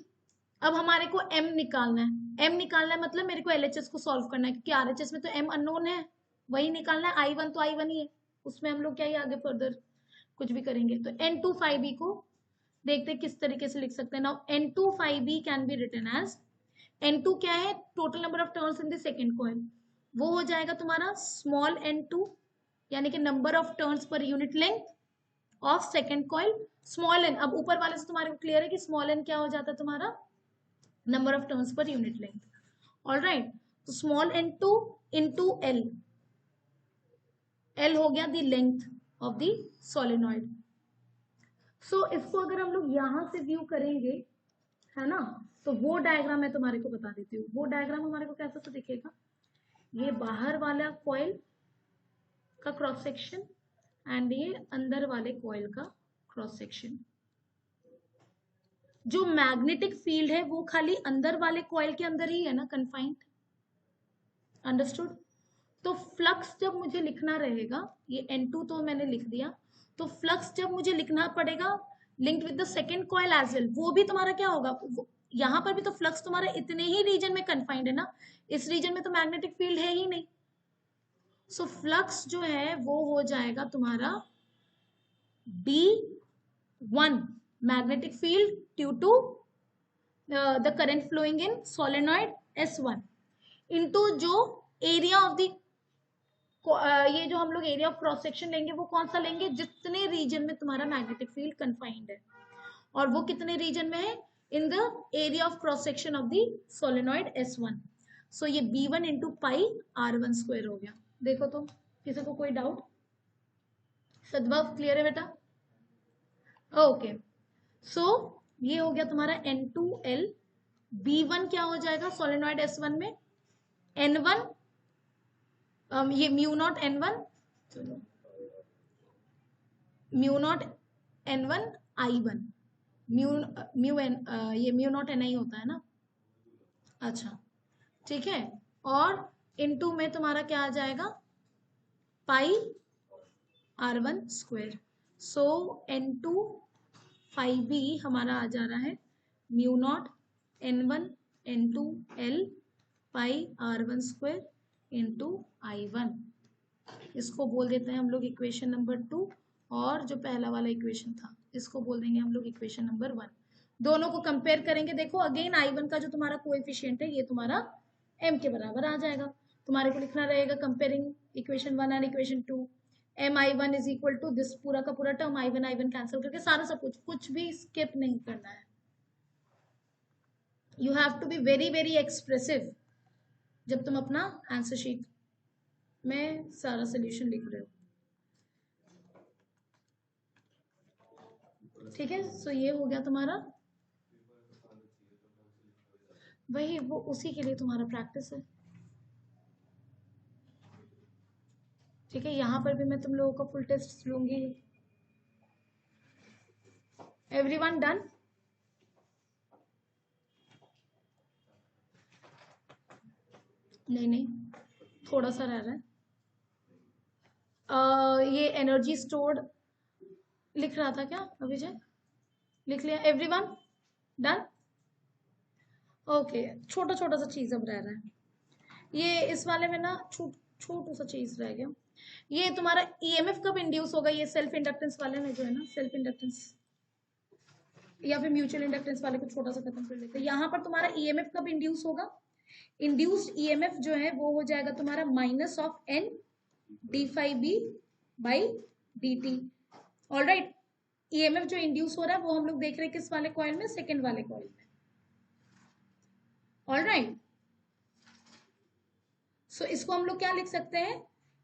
अब हमारे को M निकालना है। M निकालना है मतलब मेरे को LHS को सॉल्व करना है, क्योंकि RHS में तो M अननोन है, वही निकालना है। I1 तो I1 ही है, उसमें हम लोग क्या ही आगे फर्दर कुछ भी करेंगे। तो N2 B को देखते हैं किस तरीके से लिख सकते हैं। Now N2 B can be written as, N2 क्या है? Total number of turns in the second coil. वो हो जाएगा तुम्हारा स्मॉल n2, यानी कि number of turns per unit length of second coil, small n। अब ऊपर वाले से तुम्हारे को क्लियर है कि स्मॉल n क्या हो जाता है तुम्हारा? Number of turns per unit length. Alright, तो small n2 into L, L हो गया the length of the solenoid. So इसको अगर हम लोग यहां से व्यू करेंगे, है ना, तो वो डायग्राम मैं तुम्हारे को बता देती हूँ। वो डायग्राम हमारे को कैसा सा दिखेगा? ये बाहर वाला कॉइल का क्रॉस सेक्शन एंड ये अंदर वाले कॉइल का क्रॉस सेक्शन। जो मैग्नेटिक फील्ड है वो खाली अंदर वाले कॉइल के अंदर ही है ना, कन्फाइंड। अंडरस्टूड? तो फ्लक्स जब मुझे लिखना रहेगा, ये N2 तो मैंने लिख दिया, तो फ्लक्स जब मुझे लिखना पड़ेगा linked with the second coil as well, वो भी तुम्हारा क्या होगा? यहाँ पर भी तो फ्लक्स तुम्हारा इतने ही रीजन में कन्फाइंड है ना, इस रीजन में तो मैग्नेटिक फील्ड है ही नहीं। सो फ्लक्स जो है वो हो जाएगा तुम्हारा B1 magnetic field due to the current flowing in solenoid S1 into जो एरिया ऑफ द, ये जो हम लोग एरिया ऑफ क्रॉस सेक्शन लेंगे वो कौन सा लेंगे? जितने रीजन में तुम्हारा मैग्नेटिक फील्ड कन्फाइंड है, और वो कितने रीजन में है? In the area of cross section of the solenoid S1। सो ये B1 into pi R1 square हो गया। देखो तो किसी को कोई डाउट? सद्भव क्लियर है बेटा? ओके, सो ये हो गया तुम्हारा N2L। B1 क्या हो जाएगा सोलेनॉइड S1 में? N1, ये म्यू नॉट N1, चलो mu naught N1 I1, mu N, ये म्यू नॉट NI होता है ना। अच्छा ठीक है, और इनटू में तुम्हारा क्या आ जाएगा? पाई R1 स्क्वायर। सो N2 हमारा आ जा रहा है म्यू नॉट N1 N2L पाई R1 स्क्वायर इंटू I1। इसको बोल देते हैं हम लोग इक्वेशन नंबर 2, और जो पहला वाला इक्वेशन था इसको बोल देंगे हम लोग इक्वेशन नंबर 1। दोनों को कंपेयर करेंगे। देखो अगेन I1 का जो तुम्हारा कोएफिशिएंट है ये तुम्हारा M के बराबर आ जाएगा। तुम्हारे को लिखना रहेगा comparing equation 1 and equation 2, MI1 is equal to this पूरा का पूरा टर्म I1 कैंसिल करके सारा सब कुछ भी स्किप नहीं करना है। You have to be very very expressive जब तुम अपना आंसर शीट में सारा सोल्यूशन लिख रहे हो। ठीक है, सो ये हो गया तुम्हारा, वही वो उसी के लिए तुम्हारा प्रैक्टिस है। ठीक है, यहाँ पर भी मैं तुम लोगों का फुल टेस्ट लूंगी। Everyone done? नहीं थोड़ा सा रह रहा है। ये एनर्जी स्टोर्ड लिख रहा था क्या अभिजय? लिख लिया एवरीवन? डन? ओके, छोटा छोटा सा चीज अब रह रहा है। ये इस वाले में ना छोटा सा चीज रह गया। ये तुम्हारा EMF कब इंड्यूस होगा? ये सेल्फ इंडक्टेंस वाले में जो है ना, सेल्फ इंडक्टेंस या फिर म्यूचुअल इंडक्टेंस वाले को छोटा सा खत्म कर लेते हैं। यहाँ पर तुम्हारा EMF कब इंड्यूस होगा? इंड्यूस्ड EMF जो है वो हो जाएगा तुम्हारा minus of N d∅B by dt। Alright, EMF जो इंड्यूस हो रहा है वो हम लोग देख रहे हैं किस वाले कॉइल में? सेकेंड वाले कॉइल में। ऑलराइट, सो इसको हम लोग क्या लिख सकते हैं?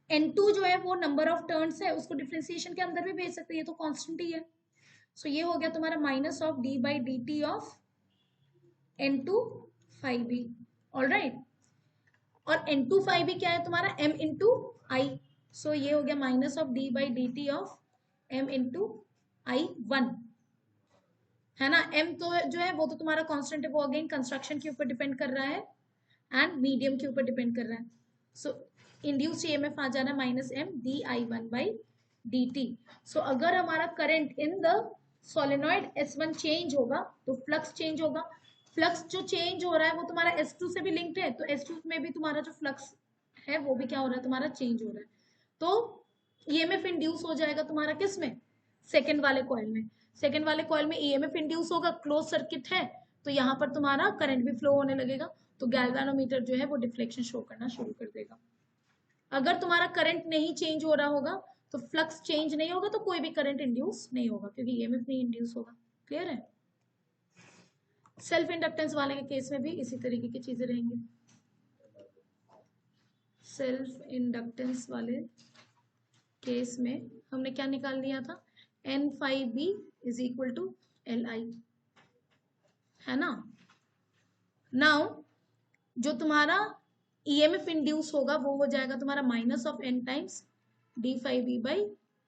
N2 जो है वो नंबर ऑफ टर्न्स है, उसको डिफरेंशिएशन के अंदर भी भेज सकते हैं, ये तो कांस्टेंट ही है। सो ये हो गया तुम्हारा minus of D by D T of N2 all right. और N2 क्या है तुम्हारा M इंटू आई। सो ये हो गया minus of D by D T of M into I1 है ना। M तो जो है वो तो तुम्हारा कांस्टेंट है, वो अगेन कंस्ट्रक्शन के ऊपर डिपेंड कर रहा है एंड मीडियम के ऊपर डिपेंड कर रहा है। सो इंड्यूस्ड ईएमएफ आ जाना minus M D I one by D T. So अगर हमारा current in the solenoid S1 change होगा तो फ्लक्स चेंज होगा। फ्लक्स जो चेंज हो रहा है वो तुम्हारा S2 से भी लिंक्ड है, तो S2 में भी तुम्हारा जो फ्लक्स है वो भी क्या हो रहा है तुम्हारा चेंज हो रहा है। तो ईएमएफ इंड्यूस हो जाएगा तुम्हारा किस में, सेकेंड वाले कॉइल में। सेकेंड वाले कॉइल में ईएमएफ इंड्यूस होगा, क्लोज सर्किट है तो यहाँ पर तुम्हारा करंट भी फ्लो होने लगेगा, तो गैल्वेनोमीटर जो है वो डिफ्लेक्शन शो करना शुरू कर देगा। अगर तुम्हारा करंट नहीं चेंज हो रहा होगा तो फ्लक्स चेंज नहीं होगा तो कोई भी करंट इंड्यूस नहीं होगा क्योंकि ईएमएफ नहीं इंड्यूस होगा। क्लियर है। सेल्फ इंडक्टेंस वाले के केस में भी इसी तरीके की चीजें रहेंगी। सेल्फ इंडक्टेंस वाले केस में हमने क्या निकाल लिया था, N5B is equal to Li है ना। नाउ जो तुम्हारा ईएमएफ इंड्यूस होगा वो हो जाएगा तुम्हारा minus of N times D5B by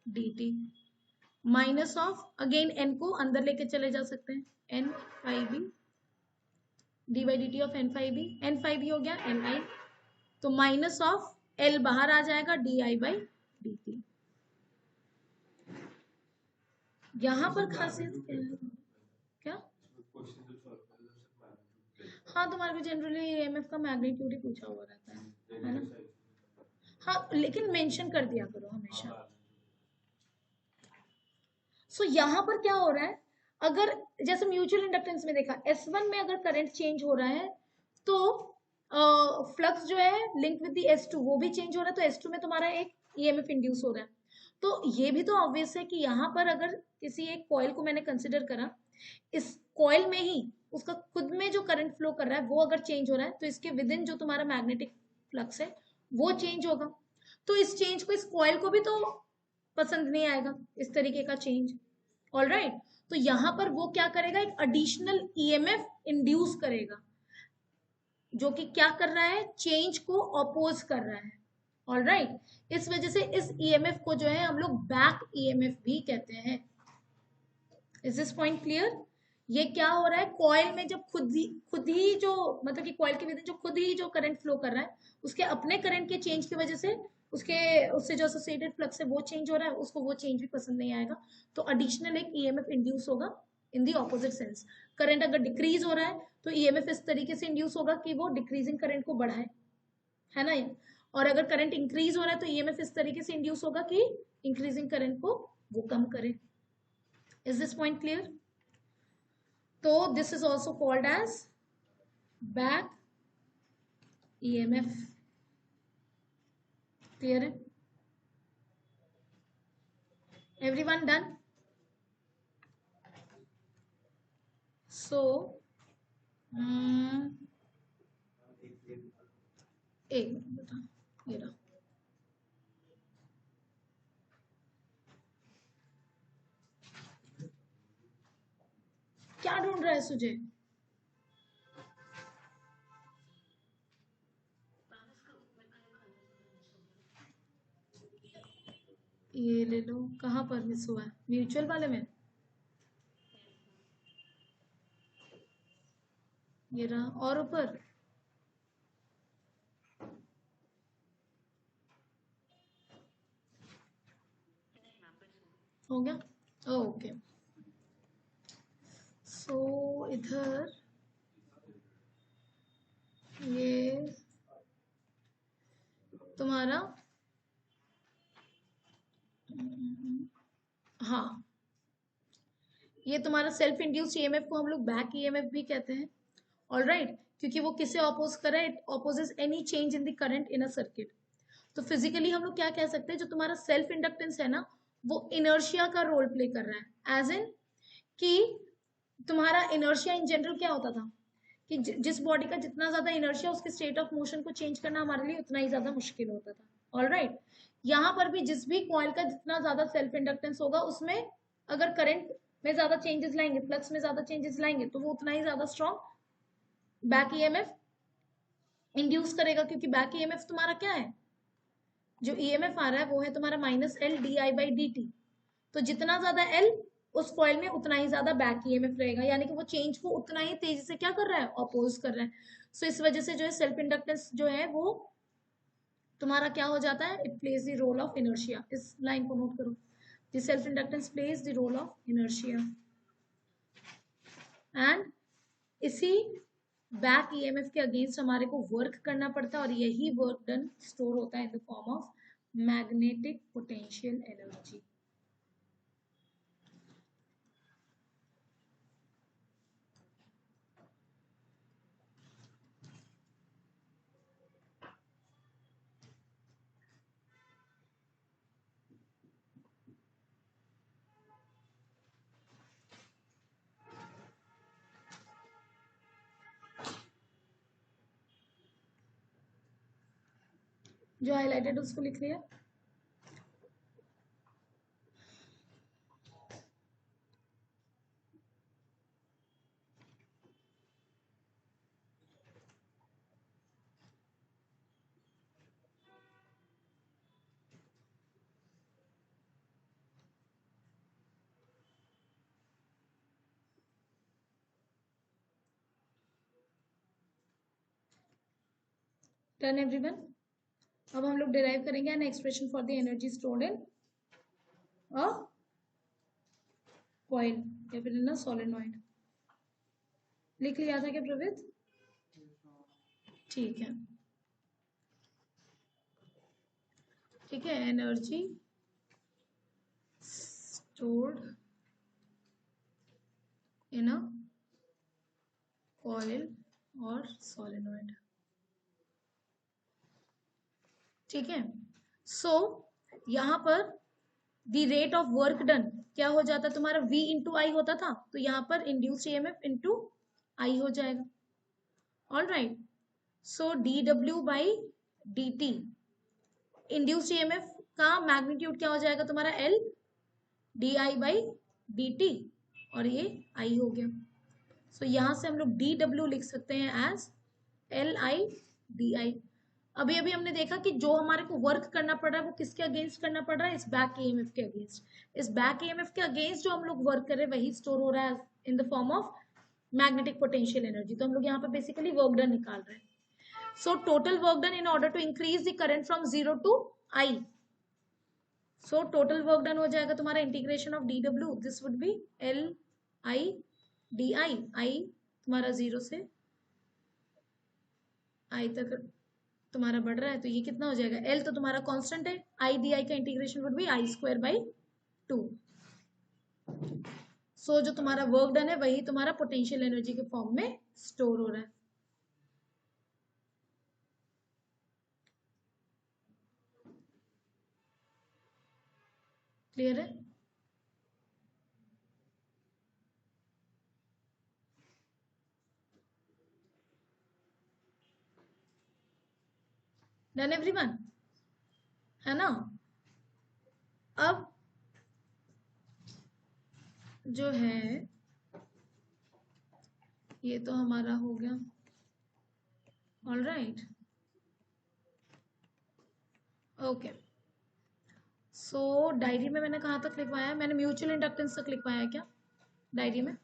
dt, minus of again N को अंदर लेके चले जा सकते हैं, N5B d by dt of N5B हो गया Li, तो माइनस ऑफ L बाहर आ जाएगा di बाई dt। यहाँ पर खासियत क्या, हाँ तुम्हारे भी जनरली ईएमएफ का मैग्नीट्यूड ही पूछा हुआ रहता है ना। हाँ लेकिन मेंशन कर दिया करो हमेशा। सो यहाँ पर क्या हो रहा है, अगर जैसे म्यूचुअल इंडक्टेंस में देखा S1 में अगर करंट चेंज हो रहा है तो फ्लक्स जो है लिंक विद दी S2 वो भी चेंज हो रहा है, तो S2 में तुम्हारा एक ईएमएफ इंड्यूस हो रहा है। तो ये भी तो ऑब्वियस है कि यहाँ पर अगर किसी एक कॉइल को मैंने कंसिडर करा, इस कॉइल में ही उसका खुद में जो करंट फ्लो कर रहा है वो अगर चेंज हो रहा है तो इसके विद इन जो तुम्हारा मैग्नेटिक फ्लक्स है वो चेंज होगा। तो इस चेंज को इस कॉइल को भी तो पसंद नहीं आएगा इस तरीके का चेंज। ऑल राइट, तो यहां पर वो क्या करेगा, एक एडिशनल ईएमएफ इंड्यूस करेगा जो कि क्या कर रहा है, चेंज को अपोज कर रहा है। ऑल राइट, इस वजह से इस ईएमएफ को जो है हम लोग बैक ईएमएफ भी कहते हैं। Is this point clear. ये क्या हो रहा है, कॉइल में जब खुद ही जो मतलब कि कॉइल के विदिन जो खुद ही जो करंट फ्लो कर रहा है उसके अपने करंट के चेंज की वजह से उससे जो एसोसिएटेड फ्लक्स है वो चेंज हो रहा है, उसको वो चेंज भी पसंद नहीं आएगा, तो एडिशनल एक ईएमएफ इंड्यूस होगा इन दी ऑपोजिट सेंस। करंट अगर डिक्रीज हो रहा है तो ईएमएफ इस तरीके से इंड्यूस होगा कि वो डिक्रीजिंग करंट को बढ़ाए, है ना। और अगर करंट इंक्रीज हो रहा है तो ईएमएफ इस तरीके से इंड्यूस होगा कि इंक्रीजिंग करंट को वो कम करे। Is this point clear. तो this is also called as back EMF. Clear है, एवरीवन डन। सो एक मिनट बता, ये रहा। क्या ढूंढ रहा है सुजय। ये ले लो, कहाँ पर मिस हुआ है, म्यूचुअल वाले में। ये रहा, और ऊपर हो गया। ओके, सो इधर ये तुम्हारा हाँ, ये तुम्हारा सेल्फ इंड्यूस्ड ईएमएफ को हम लोग बैक ईएमएफ भी कहते हैं। ऑल राइट, क्योंकि वो किसे ऑपोज कर रहा है, it opposes any change in the current in a circuit. तो फिजिकली हम लोग क्या कह सकते हैं, जो तुम्हारा सेल्फ इंडक्टेंस है ना वो इनर्शिया का रोल प्ले कर रहा है। एज इन कि तुम्हारा इनर्शिया इन जनरल क्या होता था कि जिस बॉडी का जितना ज्यादा इनर्शिया उसके स्टेट ऑफ मोशन को चेंज करना हमारे लिए उतना ही ज्यादा मुश्किल होता था। ऑल राइट, यहाँ पर भी जिस भी कॉइल का जितना ज्यादा सेल्फ इंडक्टेंस होगा उसमें अगर करंट में ज्यादा चेंजेस लाएंगे, फ्लक्स में ज्यादा चेंजेस लाएंगे, तो वो उतना ही ज्यादा स्ट्रॉन्ग बैक ईएमएफ इंड्यूस करेगा, क्योंकि बैक ईएमएफ तुम्हारा क्या है, जो ईएमएफ आ रहा है वो है तुम्हारा minus L D I by D T. तो जितना ज्यादा एल उस कॉइल में उतना ही ज्यादा बैक ईएमएफ रहेगा, यानी कि वो चेंज को उतना ही तेजी से क्या कर रहा है, अपोज कर रहा है। सो इस वजह से जो है सेल्फ इंडक्टेंस जो है वो तुम्हारा क्या हो जाता है, it plays the role of inertia. इस लाइन को नोट करो, the self inductance plays the role of inertia, and इसी बैक ईएमएफ के अगेंस्ट हमारे को वर्क करना पड़ता है, और यही वर्क डन स्टोर होता है इन the form of magnetic potential energy. जो हाईलाइटेड उसको लिख लिया। Done everyone. अब हम लोग डिराइव करेंगे an expression for the energy stored in a coil या फिर इन अ सोलेनॉइड। लिख लिया था क्या प्रवीत? ठीक है, ठीक है। Energy stored in a coil और सोलेनॉइड, ठीक है। सो यहाँ पर the rate of work done क्या हो जाता है तुम्हारा, V इंटू आई होता था, तो यहाँ पर इंड्यूस्ड ईएमएफ इंटू आई हो जाएगा। All right, so D W by D T, induced EMF का मैग्नीट्यूड क्या हो जाएगा तुम्हारा, L D I by D T, और ये I हो गया। सो यहाँ से हम लोग डी डब्ल्यू लिख सकते हैं as L I D I. अभी अभी हमने देखा कि जो हमारे को वर्क करना पड़ रहा है वो किसके अगेंस्ट करना पड़ रहा है, इस बैक ईएमएफ के अगेंस्ट। इस बैक ईएमएफ के अगेंस्ट जो हम लोग वर्क कर रहे हैं वही स्टोर हो रहा है इन the form of magnetic potential energy. तो हम लोग यहाँ पे बेसिकली वर्क डन निकाल रहे हैं। So total work done in order to increase the current from 0 to I, so total work done हो जाएगा तुम्हारा integration of D W, this would be L I D I, I तुम्हारा 0 से आई तक तुम्हारा बढ़ रहा है, तो ये कितना हो जाएगा, L तो तुम्हारा कांस्टेंट है, आई डी आई का integration would be I square by 2। So जो तुम्हारा वर्क डन है वही तुम्हारा पोटेंशियल एनर्जी के फॉर्म में स्टोर हो रहा है। क्लियर है? डन एवरीवन, है ना? अब जो है ये तो हमारा हो गया। All right, okay. So diary में मैंने कहाँ तक लिखवाया है, मैंने म्यूचुअल इंडक्टेंस तक लिखवाया है क्या डायरी में?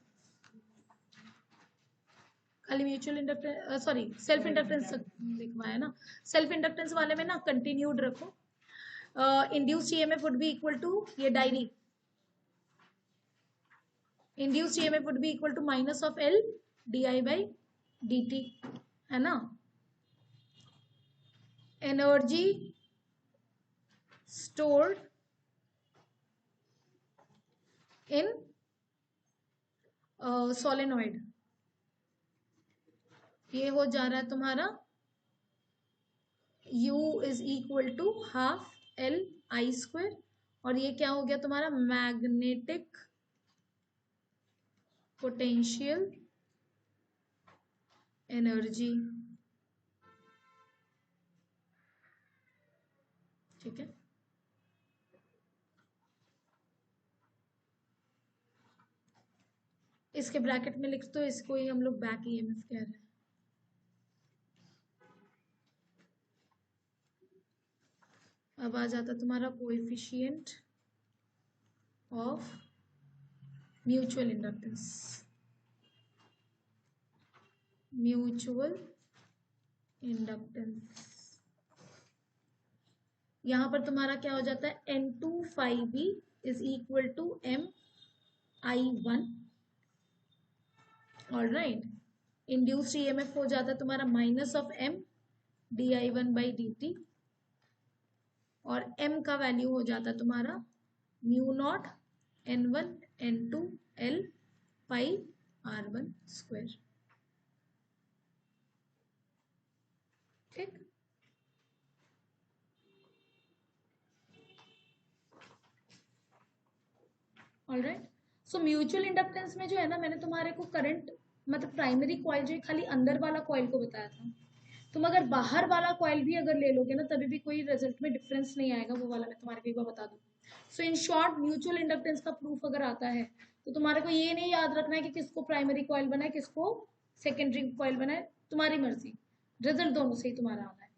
खाली mutual inductance, sorry self inductance तक लिखवाया है ना। सेल्फ इंडक्टेंस वाले में ना कंटिन्यूड रखो। Induced EMF would be equal to, ये diary, induced EMF would be equal to minus of L D I by D T, है ना। एनर्जी स्टोर्ड इन सोलेनॉइड, ये हो जा रहा है तुम्हारा U is equal to half L I square, और ये क्या हो गया तुम्हारा मैग्नेटिक पोटेंशियल एनर्जी, ठीक है। इसके ब्रैकेट में लिख दो, इसको ही हम लोग बैक ईएमएफ कह रहे हैं। अब आ जाता तुम्हारा coefficient of mutual inductance. Mutual inductance यहां पर तुम्हारा क्या हो जाता है, N2 phi b is equal to MI1। Alright, induced EMF हो जाता है तुम्हारा माइनस ऑफ M di1/dt, और M का वैल्यू हो जाता है तुम्हारा mu naught N1 N2 L पाई R1 स्क्वायर। ठीक, ऑलराइट। सो म्यूचुअल इंडक्टेंस में जो है ना, मैंने तुम्हारे को करंट मतलब प्राइमरी कॉइल जो है खाली अंदर वाला कॉइल को बताया था। तुम अगर बाहर वाला कॉइल भी अगर ले लोगे ना, तभी भी कोई रिजल्ट में डिफरेंस नहीं आएगा, वो वाला मैं तुम्हारे को एक बार बता दूं। सो इन शॉर्ट, म्यूचुअल इंडक्टेंस का प्रूफ अगर आता है तो तुम्हारे को ये नहीं याद रखना है कि किसको प्राइमरी कॉइल बना है, किसको सेकेंडरी कॉइल बना है, तुम्हारी मर्जी, रिजल्ट दोनों से ही तुम्हारा आना है।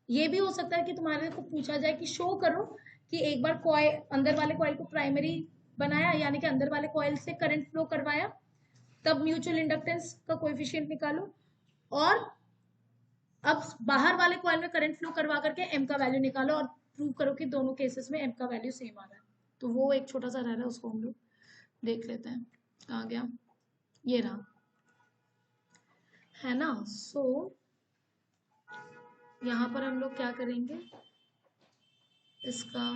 ये भी हो सकता है कि तुम्हारे को पूछा जाए कि शो करो कि एक बार कॉइल अंदर वाले कॉइल को प्राइमरी बनाया, यानी कि अंदर वाले कॉइल से करंट फ्लो करवाया, तब म्यूचुअल इंडक्टेंस का कोएफिशिएंट निकालो, और अब बाहर वाले कॉइल में करंट फ्लो करवा करके एम का वैल्यू निकालो और प्रूव करो कि दोनों केसेस में एम का वैल्यू सेम आ रहा है। तो वो एक छोटा सा रह रहा है, उसको हम लोग देख लेते हैं। कहाँ गया, ये रहा, है ना। सो यहाँ पर हम लोग क्या करेंगे, इसका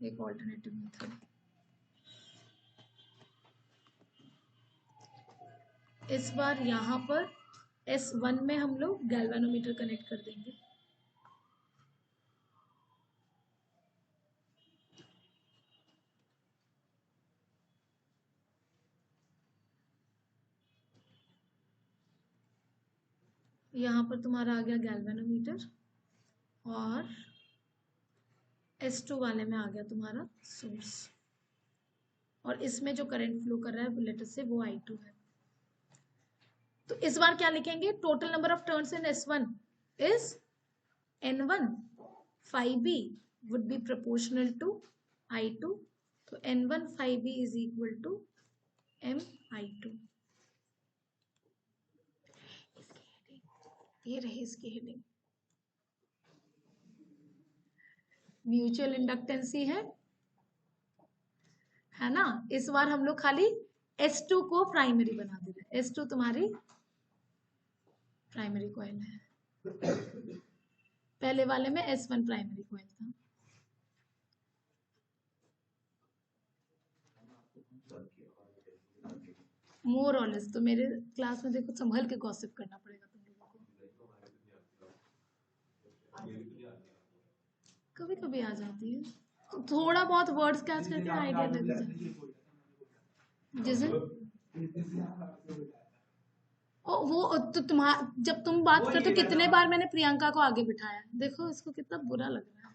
एक ऑल्टरनेटिव मेथड, इस बार यहाँ पर S1 में हम लोग गैल्वेनोमीटर कनेक्ट कर देंगे। यहाँ पर तुम्हारा आ गया गैल्वेनोमीटर, और S2 वाले में आ गया तुम्हारा सोर्स, और इसमें जो करंट फ्लो कर रहा है लेटर से वो I2 है। तो इस बार क्या लिखेंगे, total number of turns in S1 is N1 phi b would be proportional to I2, तो N1 phi b is equal to MI2। ये रही इसकी हेडिंग, म्यूचुअल इंडक्टेंस ही है ना। इस बार हम लोग खाली S2 को प्राइमरी बना दे रहे हैं, S2 तुम्हारी प्राइमरी कॉइल है, पहले वाले में S1 प्राइमरी कॉइल था। मोर और लेस, तो मेरे क्लास में देखो संभल के गॉसिप करना पड़ेगा तुम लोगों को, कभी कभी आ जाती है, तो थोड़ा बहुत वर्ड्स कैच करके आइडिया लग जाता है। जैसे वो तो तुम्हारा, जब तुम बात करते हो कितने बार मैंने प्रियंका को आगे बिठाया, देखो इसको कितना बुरा लग रहा है।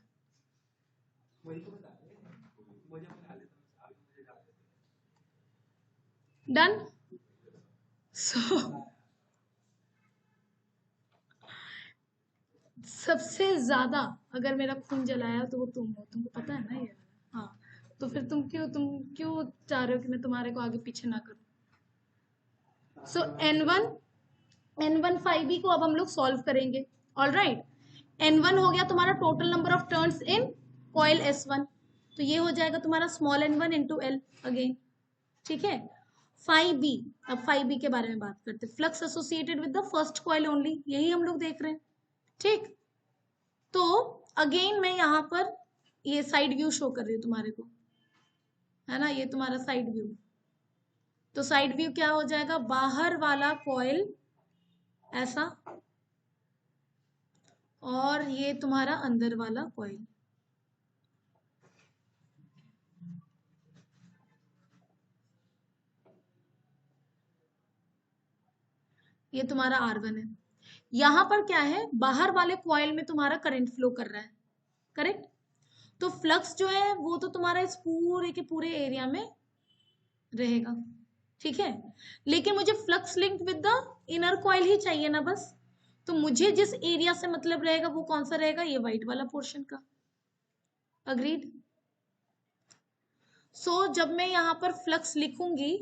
डन। सबसे ज्यादा अगर मेरा खून जलाया तो वो तुम हो, तुमको पता है ना ये। हाँ, तो फिर तुम क्यों चाह रहे हो कि मैं तुम्हारे को आगे पीछे ना करूं। सो N1 phi b को अब हम लोग सॉल्व करेंगे। ऑलराइट, N1 हो गया तुम्हारा total number of turns in coil S1, तो ये हो जाएगा तुम्हारा small n1 into L again. ठीक है, phi b, अब phi b के बारे में बात करते हैं, flux associated with the first coil only, यही हम लोग देख रहे हैं। ठीक, तो अगेन मैं यहाँ पर ये साइड व्यू शो कर रही हूँ तुम्हारे को, है ना, ये तुम्हारा साइड व्यू। तो साइड व्यू क्या हो जाएगा, बाहर वाला कॉइल ऐसा, और ये तुम्हारा अंदर वाला कॉइल। ये तुम्हारा R1 है। यहां पर क्या है, बाहर वाले कॉइल में तुम्हारा करंट फ्लो कर रहा है, करेक्ट। तो फ्लक्स जो है वो तो तुम्हारा इस पूरे के पूरे एरिया में रहेगा, ठीक है, लेकिन मुझे flux linked with the inner coil ही चाहिए ना बस। तो मुझे जिस एरिया से मतलब रहेगा वो कौन सा रहेगा, ये व्हाइट वाला पोर्शन का। अग्रीड। सो जब मैं यहाँ पर फ्लक्स लिखूंगी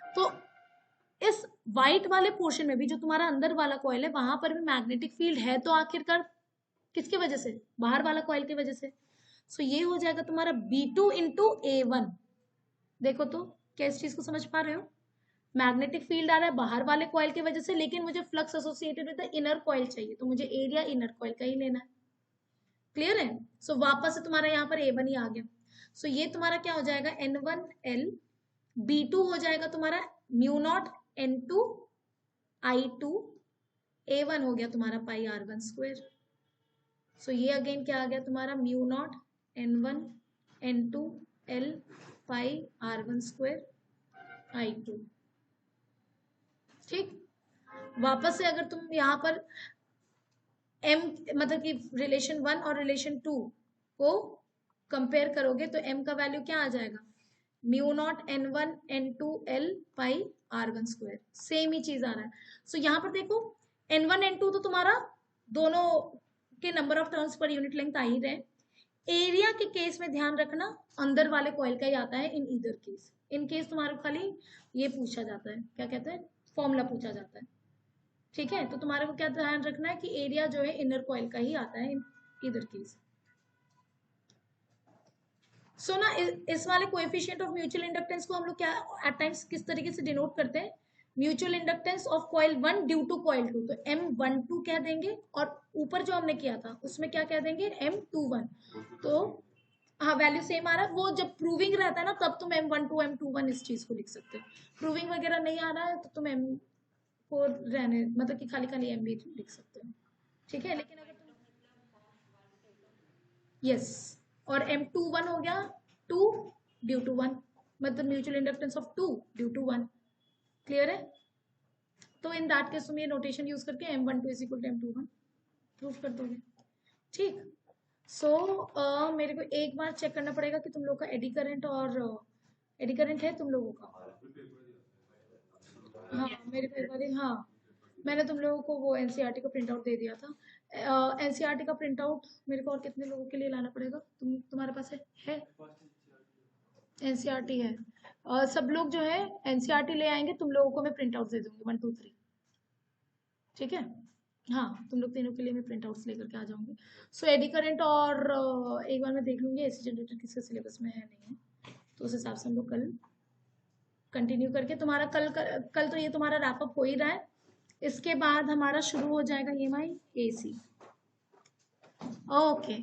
तो इस व्हाइट वाले पोर्शन में भी जो तुम्हारा अंदर वाला कॉइल है वहां पर भी मैग्नेटिक फील्ड है, तो आखिरकार किसकी वजह से, बाहर वाला कॉइल की वजह से। सो ये हो जाएगा तुम्हारा B2 इंटू A1। देखो तो क्या इस चीज को समझ पा रहे हो, मैग्नेटिक फील्ड आ रहा है बाहर वाले कॉइल की वजह से, लेकिन मुझे flux associated with the inner coil चाहिए, तो मुझे एरिया इनर कॉइल का ही लेना है। क्लियर है। सो वापस से तुम्हारा यहाँ पर A1 ही आ गया। सो ये तुम्हारा क्या हो जाएगा, N1L। B2 हो जाएगा तुम्हारा μ0 N2 I2। A1 हो गया तुम्हारा पाई R1 स्क्वायर। सो ये अगेन क्या आ गया तुम्हारा μ0 N1 N2 L पाई R1 स्क्वायर I2। ठीक, वापस से अगर तुम यहाँ पर m मतलब कि रिलेशन 1 और रिलेशन 2 को कंपेयर करोगे तो m का वैल्यू क्या आ जाएगा, μ0 N1 N2 L पाई R1 स्क्वायर। सेम ही चीज आ रहा है। सो यहाँ पर देखो N1 N2 तो तुम्हारा दोनों के number of turns per unit length आ ही रहे। एरिया के केस में ध्यान रखना अंदर वाले कॉइल का ही आता है in either case. In case तुम्हारा खाली ये पूछा जाता है, क्या कहते हैं, फॉर्मूला पूछा जाता है। ठीक है, तो तुम्हारे को क्या ध्यान रखना है कि एरिया जो है इनर कॉइल का ही आता है इन ईदर केस। सो ना इस वाले कोएफिशिएंट ऑफ म्यूचुअल इंडक्टेंस को हम लोग क्या एट टाइम्स किस तरीके से डिनोट करते हैं, mutual inductance of coil 1 due to coil 2, तो M12 कह देंगे, और ऊपर जो हमने किया था उसमें क्या कह देंगे, M21। तो हाँ वैल्यू सेम आ रहा है। वो जब प्रूविंग रहता है ना तब तुम M12 M21 इस चीज को लिख सकते हो। प्रूविंग वगैरह नहीं आ रहा है तो तुम M4 रहने मतलब कि खाली खाली M भी लिख सकते हो। ठीक है, लेकिन अगर तुम यस, और M21 हो गया 2 ड्यू टू 1, मतलब mutual inductance of 2 due to 1। Clear है। तो इन दैट केस तुम ये नोटेशन यूज करके M12 is equal to M21 proof कर दोगे। ठीक। सो मेरे को एक बार चेक करना पड़ेगा कि तुम लोग का एडी करंट और एडी करंट है तुम लोगों का। हाँ मेरे को एक बार हाँ मैंने तुम लोगों को वो एनसीईआरटी का प्रिंट आउट दे दिया था। एनसीईआरटी का प्रिंट आउट मेरे को और कितने लोगों के लिए लाना पड़ेगा, तुम्हारे पास है एनसीईआरटी है। सब लोग जो है एनसीईआरटी ले आएंगे, तुम लोगों को मैं प्रिंट आउट दे दूंगी 1 2 3। ठीक है, हाँ तुम लोग तीनों के लिए मैं प्रिंट आउट्स लेकर के आ जाऊंगी। सो एडी करंट और एक बार मैं देख लूंगी एसी जनरेटर किसके सिलेबस में है नहीं है, तो उस हिसाब से हम लोग कल कंटिन्यू करके तुम्हारा कल तो ये तुम्हारा रैपअप हो ही रहा है। इसके बाद हमारा शुरू हो जाएगा EMI AC। ओके।